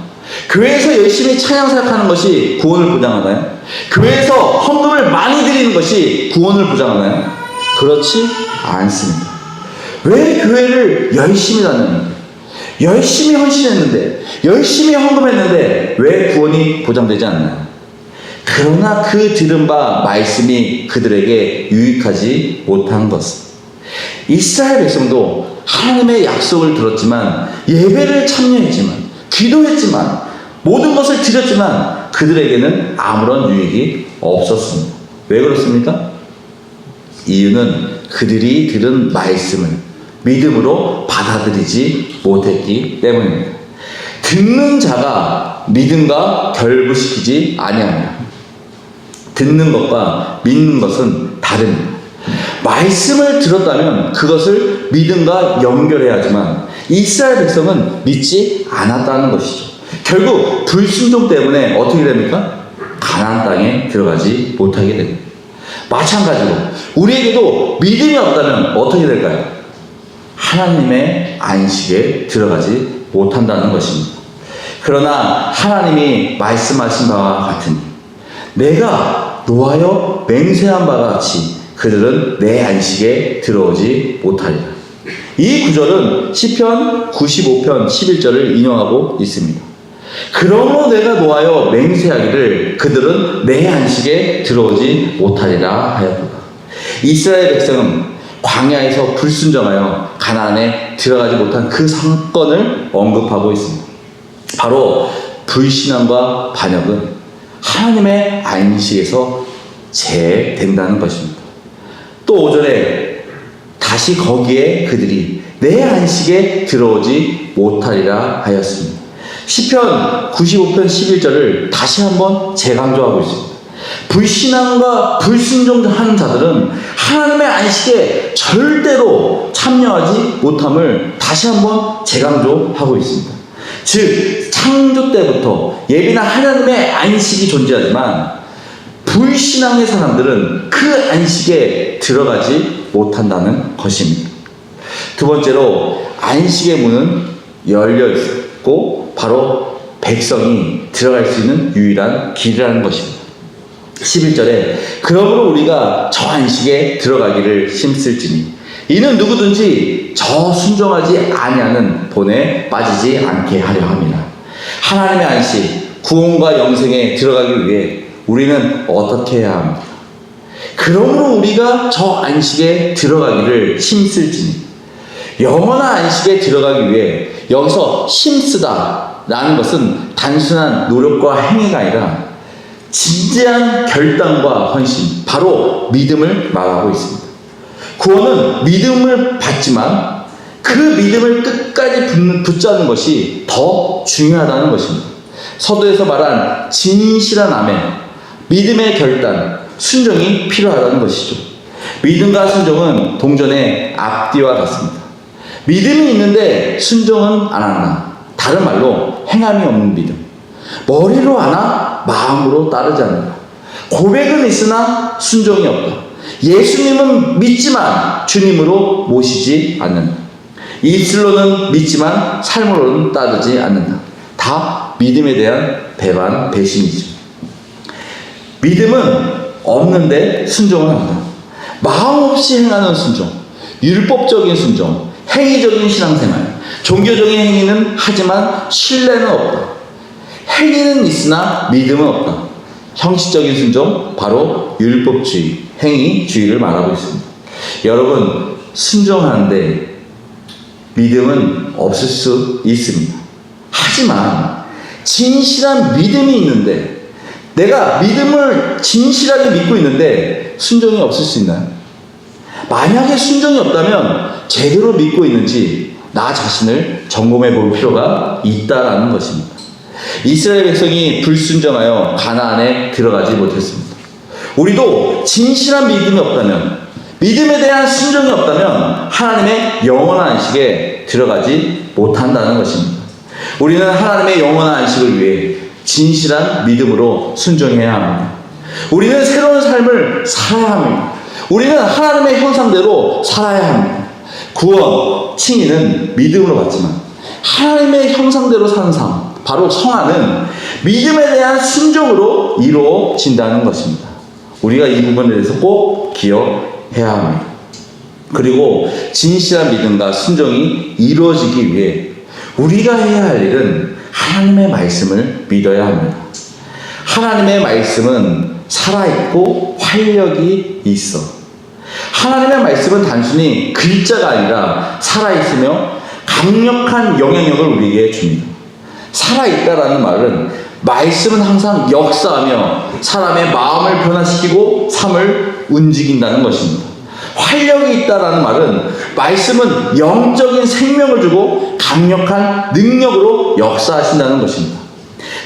교회에서 열심히 찬양 사역하는 것이 구원을 보장하나요? 교회에서 헌금을 많이 드리는 것이 구원을 보장하나요? 그렇지 않습니다. 왜 교회를 열심히 다녔는데, 열심히 헌신했는데, 열심히 헌금했는데 왜 구원이 보장되지 않나요? 그러나 그 들은 바 말씀이 그들에게 유익하지 못한 것은 이스라엘 백성도 하나님의 약속을 들었지만 예배를 참여했지만 기도했지만 모든 것을 드렸지만 그들에게는 아무런 유익이 없었습니다. 왜 그렇습니까? 이유는 그들이 들은 말씀을 믿음으로 받아들이지 못했기 때문입니다. 듣는 자가 믿음과 결부시키지 아니합니다. 듣는 것과 믿는 것은 다릅니다. 말씀을 들었다면 그것을 믿음과 연결해야 하지만 이스라엘 백성은 믿지 않았다는 것이죠. 결국 불순종 때문에 어떻게 됩니까? 가나안 땅에 들어가지 못하게 됩니다. 마찬가지로 우리에게도 믿음이 없다면 어떻게 될까요? 하나님의 안식에 들어가지 못한다는 것입니다. 그러나 하나님이 말씀하신 바와 같으니 내가 노하여 맹세한 바와 같이 그들은 내 안식에 들어오지 못하리라. 이 구절은 시편 95편 11절을 인용하고 있습니다. 그러므로 내가 노하여 맹세하기를 그들은 내 안식에 들어오지 못하리라 하였도다. 이스라엘 백성은 광야에서 불순종하여 가나안에 들어가지 못한 그 사건을 언급하고 있습니다. 바로 불신앙과 반역은 하나님의 안식에서 제외된다는 것입니다. 또 5절에 다시 거기에 그들이 내 안식에 들어오지 못하리라 하였습니다. 시편 95편 11절을 다시 한번 재강조하고 있습니다. 불신앙과 불순종하는 자들은 하나님의 안식에 절대로 참여하지 못함을 다시 한번 재강조하고 있습니다. 즉 창조 때부터 예비나 하나님의 안식이 존재하지만 불신앙의 사람들은 그 안식에 들어가지 못한다는 것입니다. 두 번째로 안식의 문은 열려 있고 바로 백성이 들어갈 수 있는 유일한 길이라는 것입니다. 11절에 그러므로 우리가 저 안식에 들어가기를 힘쓸지니 이는 누구든지 저 순종하지 아니하는 본에 빠지지 않게 하려 합니다. 하나님의 안식, 구원과 영생에 들어가기 위해 우리는 어떻게 해야 합니까? 그러므로 우리가 저 안식에 들어가기를 힘쓸지니, 영원한 안식에 들어가기 위해 여기서 힘쓰다 라는 것은 단순한 노력과 행위가 아니라 진지한 결단과 헌신, 바로 믿음을 말하고 있습니다. 구원은 믿음을 받지만 그 믿음을 끝까지 붙잡는 것이 더 중요하다는 것입니다. 서두에서 말한 진실한 아멘, 믿음의 결단, 순종이 필요하다는 것이죠. 믿음과 순종은 동전의 앞뒤와 같습니다. 믿음이 있는데 순종은 안 한다. 다른 말로 행함이 없는 믿음. 머리로 하나 마음으로 따르지 않는다. 고백은 있으나 순종이 없다. 예수님은 믿지만 주님으로 모시지 않는다. 입술로는 믿지만 삶으로는 따르지 않는다. 다 믿음에 대한 배반, 배신이죠. 믿음은 없는데 순종을 한다. 마음 없이 행하는 순종, 율법적인 순종, 행위적인 신앙생활, 종교적인 행위는 하지만 신뢰는 없다. 행위는 있으나 믿음은 없다. 형식적인 순종, 바로 율법주의, 행위주의를 말하고 있습니다. 여러분, 순종하는데 믿음은 없을 수 있습니다. 하지만 진실한 믿음이 있는데, 내가 믿음을 진실하게 믿고 있는데 순종이 없을 수 있나요? 만약에 순종이 없다면 제대로 믿고 있는지 나 자신을 점검해 볼 필요가 있다라는 것입니다. 이스라엘 백성이 불순종하여 가나안에 들어가지 못했습니다. 우리도 진실한 믿음이 없다면, 믿음에 대한 순종이 없다면 하나님의 영원한 안식에 들어가지 못한다는 것입니다. 우리는 하나님의 영원한 안식을 위해 진실한 믿음으로 순종해야 합니다. 우리는 새로운 삶을 살아야 합니다. 우리는 하나님의 형상대로 살아야 합니다. 구원, 칭의는 믿음으로 받지만 하나님의 형상대로 사는 삶, 바로 성화는 믿음에 대한 순종으로 이루어진다는 것입니다. 우리가 이 부분에 대해서 꼭 기억해야 합니다. 그리고 진실한 믿음과 순종이 이루어지기 위해 우리가 해야 할 일은 하나님의 말씀을 믿어야 합니다. 하나님의 말씀은 살아있고 활력이 있어. 하나님의 말씀은 단순히 글자가 아니라 살아있으며 강력한 영향력을 우리에게 줍니다. 살아있다라는 말은 말씀은 항상 역사하며 사람의 마음을 변화시키고 삶을 움직인다는 것입니다. 활력이 있다라는 말은 말씀은 영적인 생명을 주고 강력한 능력으로 역사하신다는 것입니다.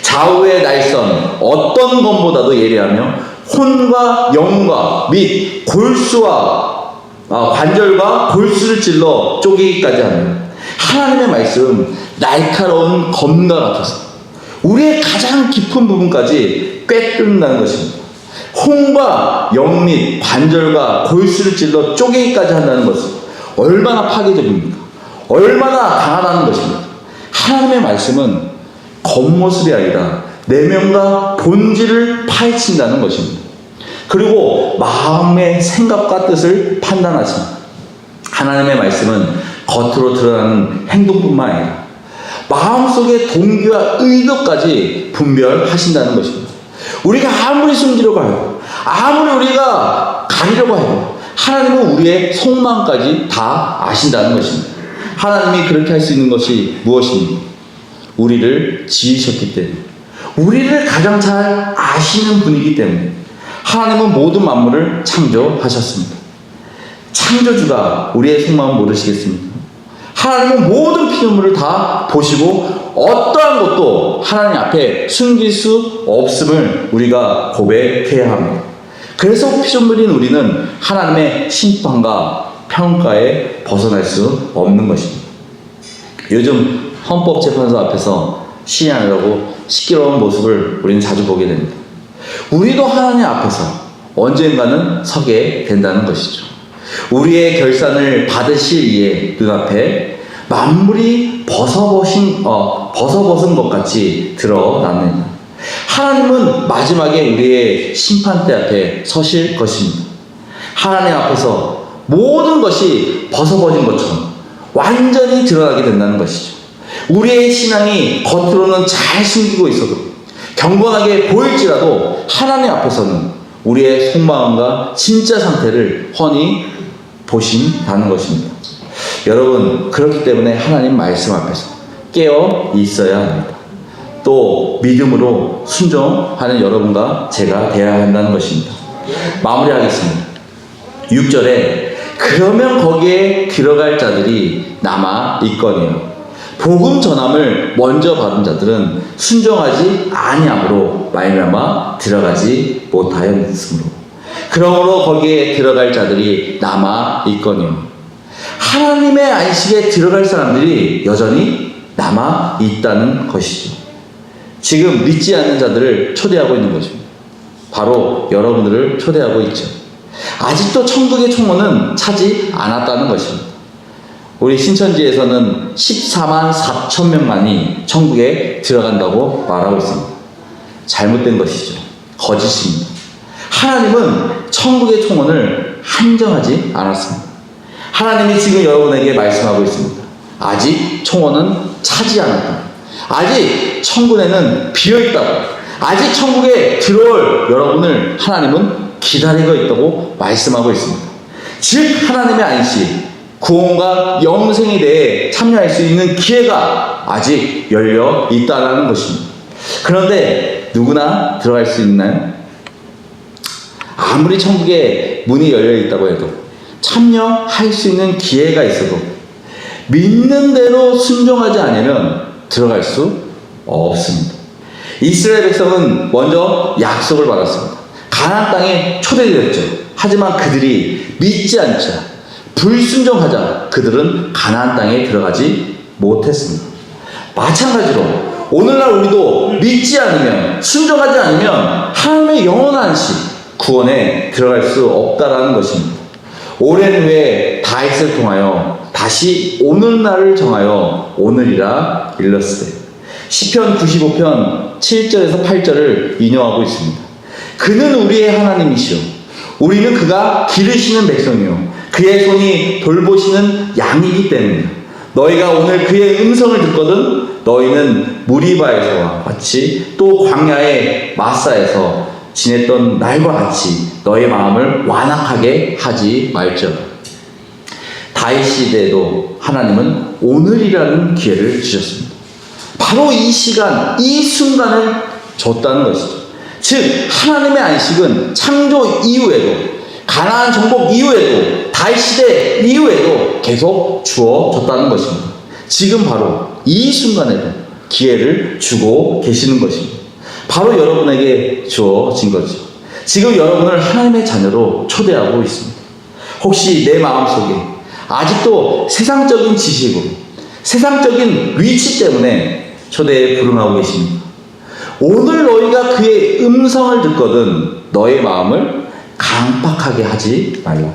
좌우의 날선 어떤 것보다도 예리하며 혼과 영과 및 골수와 관절과 골수를 찔러 쪼개기까지 하는 하나님의 말씀, 날카로운 검과 같아서 우리의 가장 깊은 부분까지 꿰뚫는다는 것입니다. 혼과 영 및 관절과 골수를 찔러 쪼개기까지 한다는 것은 얼마나 파괴적입니까? 얼마나 강하다는 것입니다. 하나님의 말씀은 겉모습이 아니라 내면과 본질을 파헤친다는 것입니다. 그리고 마음의 생각과 뜻을 판단하십니다. 하나님의 말씀은 겉으로 드러나는 행동뿐만 아니라 마음속의 동기와 의도까지 분별하신다는 것입니다. 우리가 아무리 숨기려고 하고 아무리 우리가 가리려고 해도 하나님은 우리의 속마음까지 다 아신다는 것입니다. 하나님이 그렇게 할 수 있는 것이 무엇입니까? 우리를 지으셨기 때문에, 우리를 가장 잘 아시는 분이기 때문에 하나님은 모든 만물을 창조하셨습니다. 창조주가 우리의 속마음 모르시겠습니까? 하나님은 모든 피조물을 다 보시고 어떠한 것도 하나님 앞에 숨길 수 없음을 우리가 고백해야 합니다. 그래서 피조물인 우리는 하나님의 심판과 평가에 벗어날 수 없는 것입니다. 요즘 헌법재판소 앞에서 시위하느라고 시끄러운 모습을 우리는 자주 보게 됩니다. 우리도 하나님 앞에서 언젠가는 서게 된다는 것이죠. 우리의 결산을 받으실 이의 눈앞에 만물이 벗어벗은 것 같이 드러납니다. 하나님은 마지막에 우리의 심판대 앞에 서실 것입니다. 하나님 앞에서 모든 것이 벗어버린 것처럼 완전히 드러나게 된다는 것이죠. 우리의 신앙이 겉으로는 잘 숨기고 있어도 경건하게 보일지라도 하나님 앞에서는 우리의 속마음과 진짜 상태를 훤히 보신다는 것입니다. 여러분, 그렇기 때문에 하나님 말씀 앞에서 깨어 있어야 합니다. 또 믿음으로 순종하는 여러분과 제가 되어야 한다는 것입니다. 마무리하겠습니다. 6절에 그러면 거기에 들어갈 자들이 남아 있거니와 복음 전함을 먼저 받은 자들은 순종하지 아니함으로 말미암아 들어가지 못하였으므로 그러므로 거기에 들어갈 자들이 남아 있거니와 하나님의 안식에 들어갈 사람들이 여전히 남아 있다는 것이죠. 지금 믿지 않는 자들을 초대하고 있는 것입니다. 바로 여러분들을 초대하고 있죠. 아직도 천국의 총문은 차지 않았다는 것입니다. 우리 신천지에서는 14만 4천 명만이 천국에 들어간다고 말하고 있습니다. 잘못된 것이죠. 거짓입니다. 하나님은 천국의 총문을 한정하지 않았습니다. 하나님이 지금 여러분에게 말씀하고 있습니다. 아직 총원은 차지 않았다. 아직 천국에는 비어있다고. 아직 천국에 들어올 여러분을 하나님은 기다리고 있다고 말씀하고 있습니다. 즉 하나님의 안식, 구원과 영생에 대해 참여할 수 있는 기회가 아직 열려 있다는 것입니다. 그런데 누구나 들어갈 수 있나요? 아무리 천국에 문이 열려 있다고 해도 참여할 수 있는 기회가 있어도 믿는 대로 순종하지 않으면 들어갈 수 없습니다. 이스라엘 백성은 먼저 약속을 받았습니다. 가나안 땅에 초대되었죠. 하지만 그들이 믿지 않자 불순종하자 그들은 가나안 땅에 들어가지 못했습니다. 마찬가지로 오늘날 우리도 믿지 않으면 순종하지 않으면 하나님의 영원한 안식 구원에 들어갈 수 없다라는 것입니다. 오랜 후에 다윗을 통하여 다시 오늘날을 정하여 오늘이라 일렀으되 시편 95편 7절에서 8절을 인용하고 있습니다. 그는 우리의 하나님이시오 우리는 그가 기르시는 백성이요 그의 손이 돌보시는 양이기 때문이다. 너희가 오늘 그의 음성을 듣거든 너희는 무리바에서와 같이 또 광야의 마사에서 지냈던 날과 같이 너의 마음을 완악하게 하지 말지어다. 다윗 시대에도 하나님은 오늘이라는 기회를 주셨습니다. 바로 이 시간, 이 순간을 줬다는 것이죠. 즉 하나님의 안식은 창조 이후에도 가나안 정복 이후에도 다윗 시대 이후에도 계속 주어졌다는 것입니다. 지금 바로 이 순간에도 기회를 주고 계시는 것입니다. 바로 여러분에게 주어진 거죠. 지금 여러분을 하나님의 자녀로 초대하고 있습니다. 혹시 내 마음속에 아직도 세상적인 지식으로 세상적인 위치 때문에 초대에 불응하고 계십니까? 오늘 너희가 그의 음성을 듣거든 너의 마음을 강팍하게 하지 말라.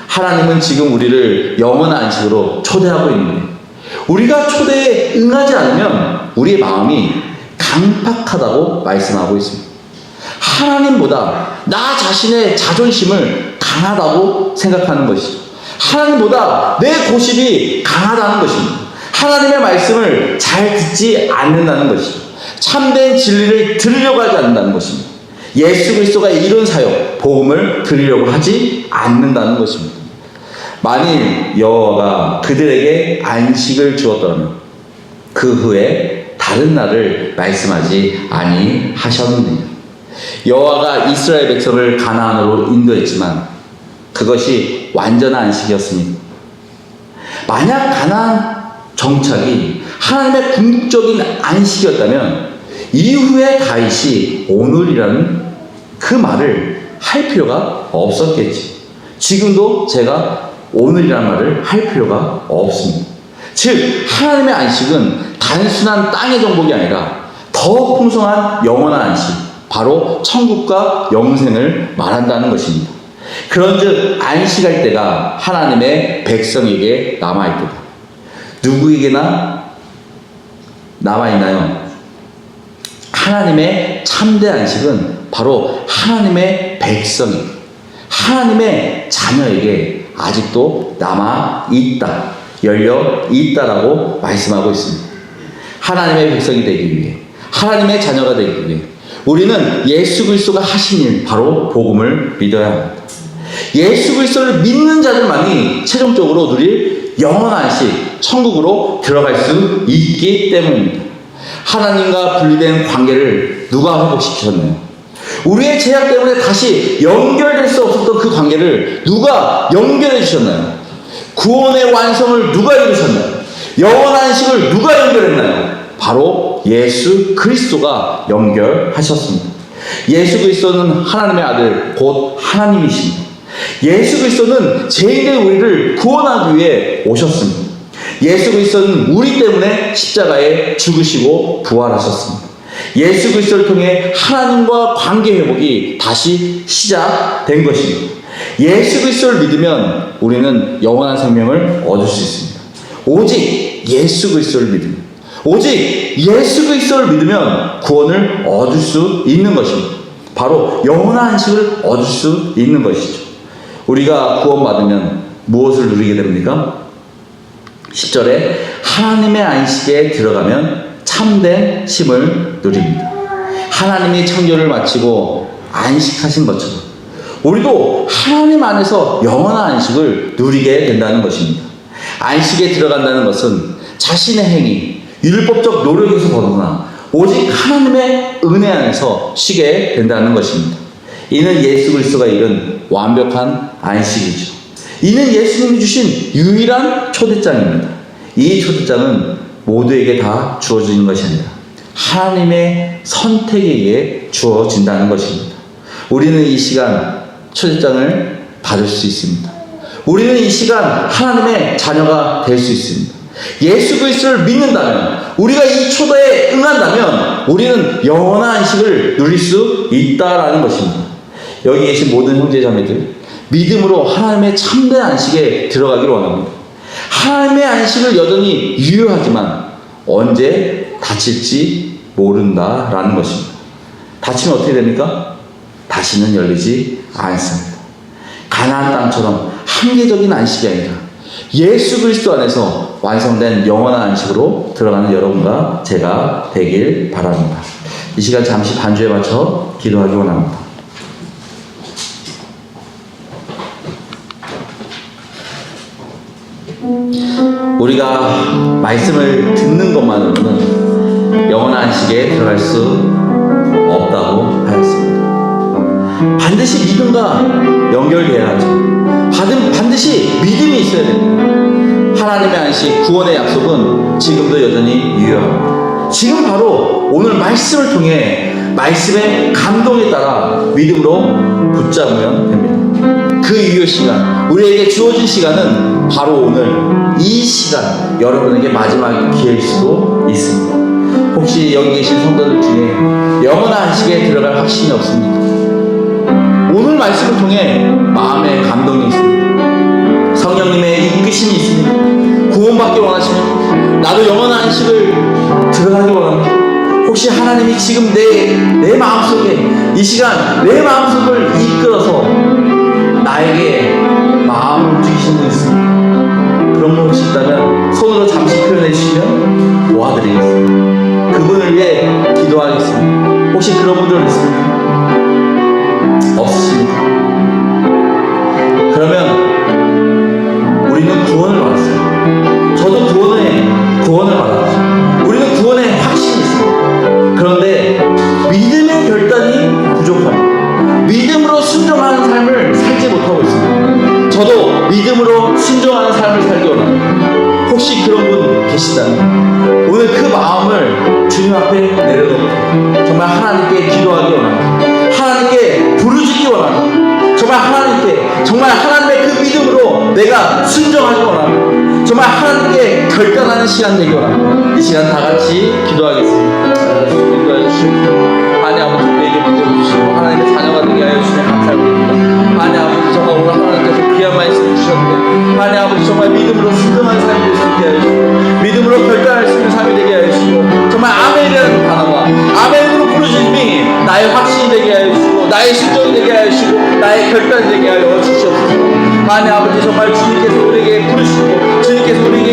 하나님은 지금 우리를 영원한 안식으로 초대하고 있는데 우리가 초대에 응하지 않으면 우리의 마음이 강팍하다고 말씀하고 있습니다. 하나님보다 나 자신의 자존심을 강하다고 생각하는 것이죠. 하나님보다 내 고집이 강하다는 것입니다. 하나님의 말씀을 잘 듣지 않는다는 것이죠. 참된 진리를 들으려고 하지 않는다는 것입니다. 예수 그리스도가 이룬 사역, 복음을 들으려고 하지 않는다는 것입니다. 만일 여호와가 그들에게 안식을 주었더라면 그 후에 다른 날을 말씀하지 아니하셨느니라. 여호와가 이스라엘 백성을 가나안으로 인도했지만 그것이 완전한 안식이었습니다. 만약 가나안 정착이 하나님의 궁극적인 안식이었다면 이후에 다윗이 오늘이라는 그 말을 할 필요가 없었겠지. 지금도 제가 오늘이라는 말을 할 필요가 없습니다. 즉 하나님의 안식은 단순한 땅의 정복이 아니라 더 풍성한 영원한 안식, 바로 천국과 영생을 말한다는 것입니다. 그런즉 안식할 때가 하나님의 백성에게 남아있도다. 누구에게나 남아있나요? 하나님의 참된 안식은 바로 하나님의 백성에게, 하나님의 자녀에게 아직도 남아있다. 열려 있다라고 말씀하고 있습니다. 하나님의 백성이 되기 위해, 하나님의 자녀가 되기 위해 우리는 예수 그리스도가 하신 일, 바로 복음을 믿어야 합니다. 예수 그리스도를 믿는 자들만이 최종적으로 누릴 영원한 식, 천국으로 들어갈 수 있기 때문입니다. 하나님과 분리된 관계를 누가 회복시키셨나요? 우리의 죄악 때문에 다시 연결될 수 없었던 그 관계를 누가 연결해 주셨나요? 구원의 완성을 누가 이루셨나요? 영원한 식을 누가 연결했나요? 바로 예수 그리스도가 연결하셨습니다. 예수 그리스도는 하나님의 아들, 곧 하나님이십니다. 예수 그리스도는 죄인된 우리를 구원하기 위해 오셨습니다. 예수 그리스도는 우리 때문에 십자가에 죽으시고 부활하셨습니다. 예수 그리스도를 통해 하나님과 관계 회복이 다시 시작된 것입니다. 예수 그리스도를 믿으면 우리는 영원한 생명을 얻을 수 있습니다. 오직 예수 그리스도를 믿으면, 오직 예수 그리스도를 믿으면 구원을 얻을 수 있는 것입니다. 바로 영원한 안식을 얻을 수 있는 것이죠. 우리가 구원받으면 무엇을 누리게 됩니까? 10절에 하나님의 안식에 들어가면 참된 쉼을 누립니다. 하나님이 창조를 마치고 안식하신 것처럼 우리도 하나님 안에서 영원한 안식을 누리게 된다는 것입니다. 안식에 들어간다는 것은 자신의 행위, 율법적 노력에서 벗어나 오직 하나님의 은혜 안에서 쉬게 된다는 것입니다. 이는 예수 그리스도가 이룬 완벽한 안식이죠. 이는 예수님이 주신 유일한 초대장입니다. 이 초대장은 모두에게 다 주어지는 것이 아니라 하나님의 선택에 의해 주어진다는 것입니다. 우리는 이 시간 초대장을 받을 수 있습니다. 우리는 이 시간 하나님의 자녀가 될 수 있습니다. 예수 그리스도를 믿는다면, 우리가 이 초대에 응한다면 우리는 영원한 안식을 누릴 수 있다라는 것입니다. 여기 계신 모든 형제자매들, 믿음으로 하나님의 참된 안식에 들어가기를 원합니다. 하나님의 안식을 여전히 유효하지만 언제 다칠지 모른다라는 것입니다. 다치면 어떻게 됩니까? 다시는 열리지 않습니다. 가나안 땅처럼 한계적인 안식이 아니라 예수 그리스도 안에서 완성된 영원한 안식으로 들어가는 여러분과 제가 되길 바랍니다. 이 시간 잠시 반주에 맞춰 기도하기 원합니다. 우리가 말씀을 듣는 것만으로는 영원한 안식에 들어갈 수 없다고 하였습니다. 반드시 믿음과 연결되어야 하죠. 반드시 믿음이 있어야 됩니다. 하나님의 안식, 구원의 약속은 지금도 여전히 유효합니다. 지금 바로 오늘 말씀을 통해 말씀의 감동에 따라 믿음으로 붙잡으면 됩니다. 그 유효 시간, 우리에게 주어진 시간은 바로 오늘 이 시간, 여러분에게 마지막 기회일 수도 있습니다. 혹시 여기 계신 성도들 중에 영원한 안식에 들어갈 확신이 없습니까? 오늘 말씀을 통해 마음의 감동이 있습니다. 성령님의 이끄심이 있습니다. 구원받기 원하십니까? 나도 영원한 안식을 들어가기 원합니다. 혹시 하나님이 지금 내 마음속에 이 시간 내 마음속을 이끌어서 나에게 마음을 움직이시는 분 있습니까? 그런 분 혹시 있다면 손으로 잠시 표현해 주시면 도와드리겠습니다. 그분을 위해 기도하겠습니다. 혹시 그런 분들 있습니까? 없으십니까? 그러면 우리는 구원을 받았어요. 저도 구원을 받았죠. 우리는 구원의 확신이 있습니다. 그런데 믿음의 결단이 부족합니다. 믿음으로 순종하는 삶을 살지 못하고 있습니다. 저도 믿음으로 순종하는 삶을 살기 원합니다. 혹시 그런 분 계시다면 오늘 그 마음을 주님 앞에 내려놓고 정말 하나님께 기도하기 원합니다. 하나님께 부르짖기 원합니다. 정말 하나님의 그 믿음으로 내가 순종하기 원합니다. 정말 하나님께 결단하는 시간 되기 원합니다. 이 시간 다 같이 기도하겠습니다. 기도해 주시고 하나님 아버지 우리에게 믿어주시고 하나님의 자녀가 되게 하여 주시며 감사드립니다. 하나님 아버지 정말 오늘 하나님께서 귀한 말씀 주셨는데 하나님 아버지 정말 믿음으로 순종하는 삶이 될 수 있게 하여 주시고 믿음으로 결단할 수 있는 삶이 되게 하여 주시고 정말 아멘이라는 단어와 아멘으로 부르짖음이 나의 확신이 되게 하여 주시고 나의 순종이 되게 하여 주시고 나의 결단이 되게 하여 주시옵소서. 하나님 아버지 정말 주님께서 우리에게 부르시고 주님께서 우리에게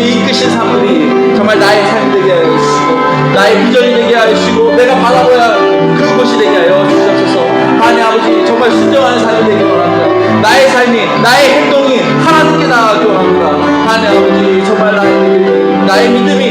내가 바라봐야 할 그것이 되게 하여 주시옵소서. 하나님 아버지 정말 순종하는 삶이 되기 원합니다. 나의 삶이 나의 행동이 하나님께 나아가기 원합니다. 하나님 아버지 정말 나의 믿음이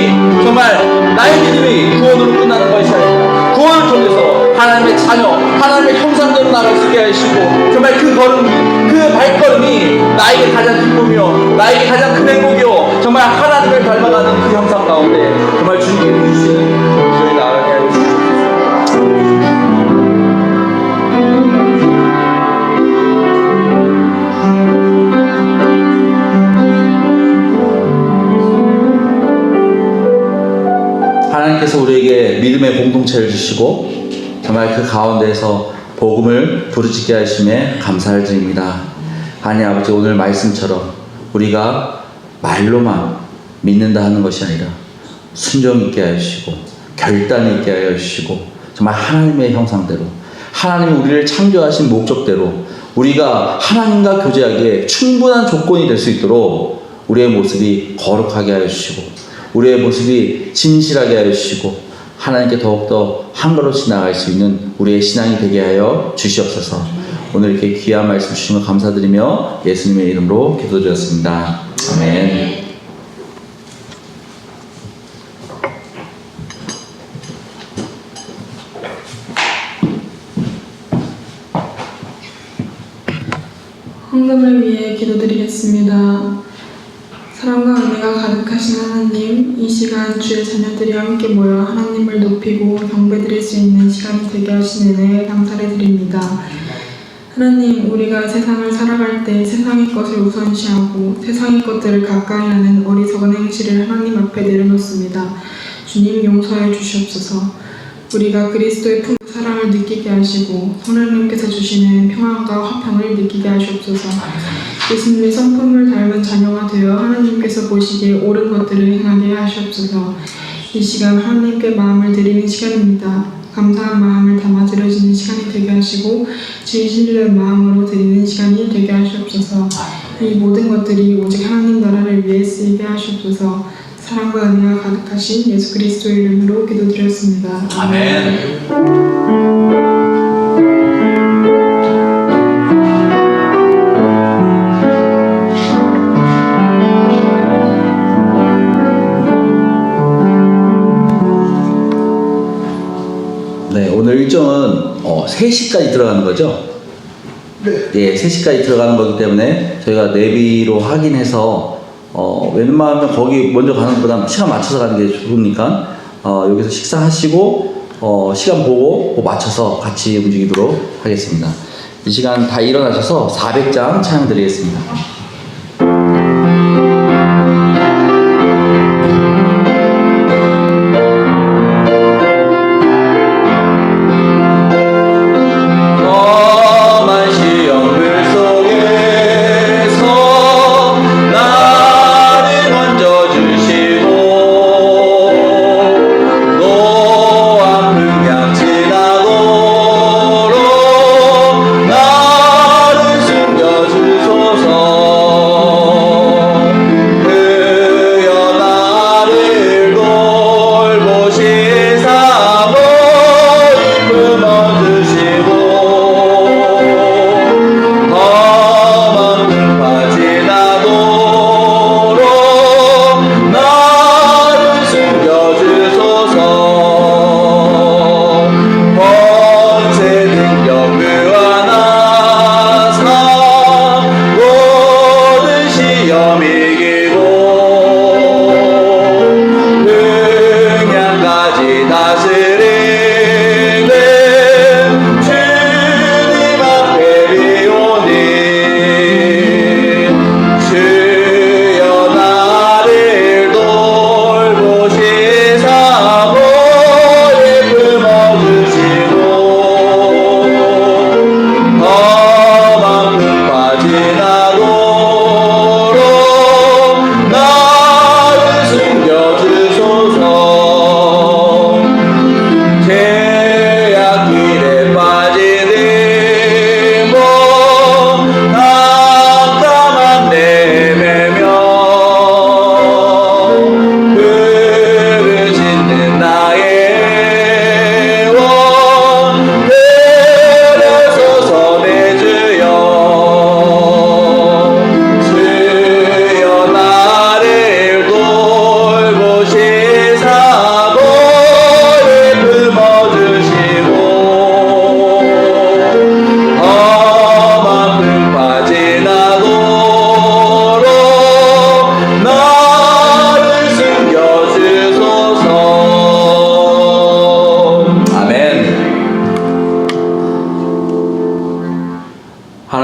정말 나의 믿음이 구원으로 끝나는 것이 아니라 구원을 통해서 하나님의 자녀 하나님의 형상대로 나갈 수 있게 하시고 정말 그 걸음이 그 발걸음이 나에게 가장 기쁨이요 나에게 가장 큰 행복이요 정말 하나님을 닮아가는 그 형상 가운데 정말 주님께 주시는 저희 나아가게 하여 주시옵소서. 하나님께서 우리에게 믿음의 공동체를 주시고 정말 그 가운데에서 복음을 부르짖게 하심에 감사를 드립니다. 하나님 아버지 오늘 말씀처럼 우리가 말로만 믿는다 하는 것이 아니라 순종 있게 하여 주시고 결단 있게 하여 주시고 정말 하나님의 형상대로 하나님이 우리를 창조하신 목적대로 우리가 하나님과 교제하기에 충분한 조건이 될 수 있도록 우리의 모습이 거룩하게 하여 주시고 우리의 모습이 진실하게 하여 주시고 하나님께 더욱더 한걸음씩 나아갈 수 있는 우리의 신앙이 되게 하여 주시옵소서. 오늘 이렇게 귀한 말씀 주신 것 감사드리며 예수님의 이름으로 기도드렸습니다. 아멘. 헌금을 위해 기도드리겠습니다. 사랑과 은혜가 가득하신 하나님, 이 시간 주의 자녀들이 함께 모여 하나님을 높이고 경배드릴 수 있는 시간이 되게 하신 은혜에 감사를 드립니다. 하나님, 우리가 세상을 살아갈 때 세상의 것을 우선시하고 세상의 것들을 가까이 하는 어리석은 행실을 하나님 앞에 내려놓습니다. 주님 용서해 주시옵소서. 우리가 그리스도의 품 사랑을 느끼게 하시고 성령님께서 주시는 평안과 화평을 느끼게 하시옵소서. 예수님의 성품을 닮은 자녀가 되어 하나님께서 보시기에 옳은 것들을 행하게 하시옵소서. 이 시간 하나님께 마음을 드리는 시간입니다. 감사한 마음을 담아 드려지는 시간이 되게 하시고 진실된 마음으로 드리는 시간이 되게 하시옵소서. 이 모든 것들이 오직 하나님 나라를 위해 쓰이게 하시옵소서. 사랑과 은혜가 가득하신 예수 그리스도의 이름으로 기도드렸습니다. 아멘. 네, 오늘 일정은 3시까지 들어가는 거죠? 네, 3시까지 들어가는 거기 때문에 저희가 내비로 확인해서 웬만하면 거기 먼저 가는 것보다 시간 맞춰서 가는 게 좋으니까 여기서 식사하시고 시간 보고 맞춰서 같이 움직이도록 하겠습니다. 이 시간 다 일어나셔서 400장 찬양 드리겠습니다. 나를 숨겨주소서.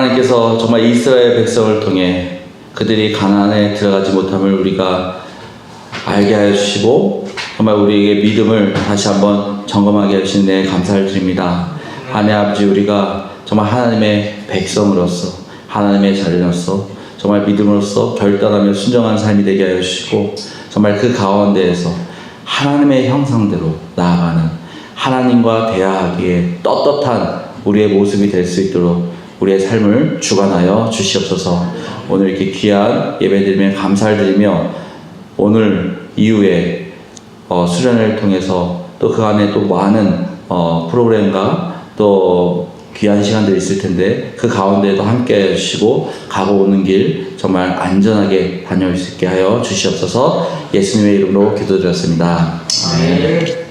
하나님께서 정말 이스라엘 백성을 통해 그들이 가나안에 들어가지 못함을 우리가 알게 하여 주시고 정말 우리에게 믿음을 다시 한번 점검하게 하시는 데 감사를 드립니다. 하나님 아버지, 우리가 정말 하나님의 백성으로서 하나님의 자녀로서 정말 믿음으로써 결단하며 순종하는 삶이 되게 하여 주시고 정말 그 가운데에서 하나님의 형상대로 나아가는 하나님과 대화하기에 떳떳한 우리의 모습이 될 수 있도록 우리의 삶을 주관하여 주시옵소서. 오늘 이렇게 귀한 예배드리며 감사를 드리며 오늘 이후에 수련회를 통해서 또 그 안에 또 많은 프로그램과 또 귀한 시간들이 있을 텐데 그 가운데에도 함께 해주시고 가고 오는 길 정말 안전하게 다녀올 수 있게 하여 주시옵소서. 예수님의 이름으로 기도드렸습니다. 아멘.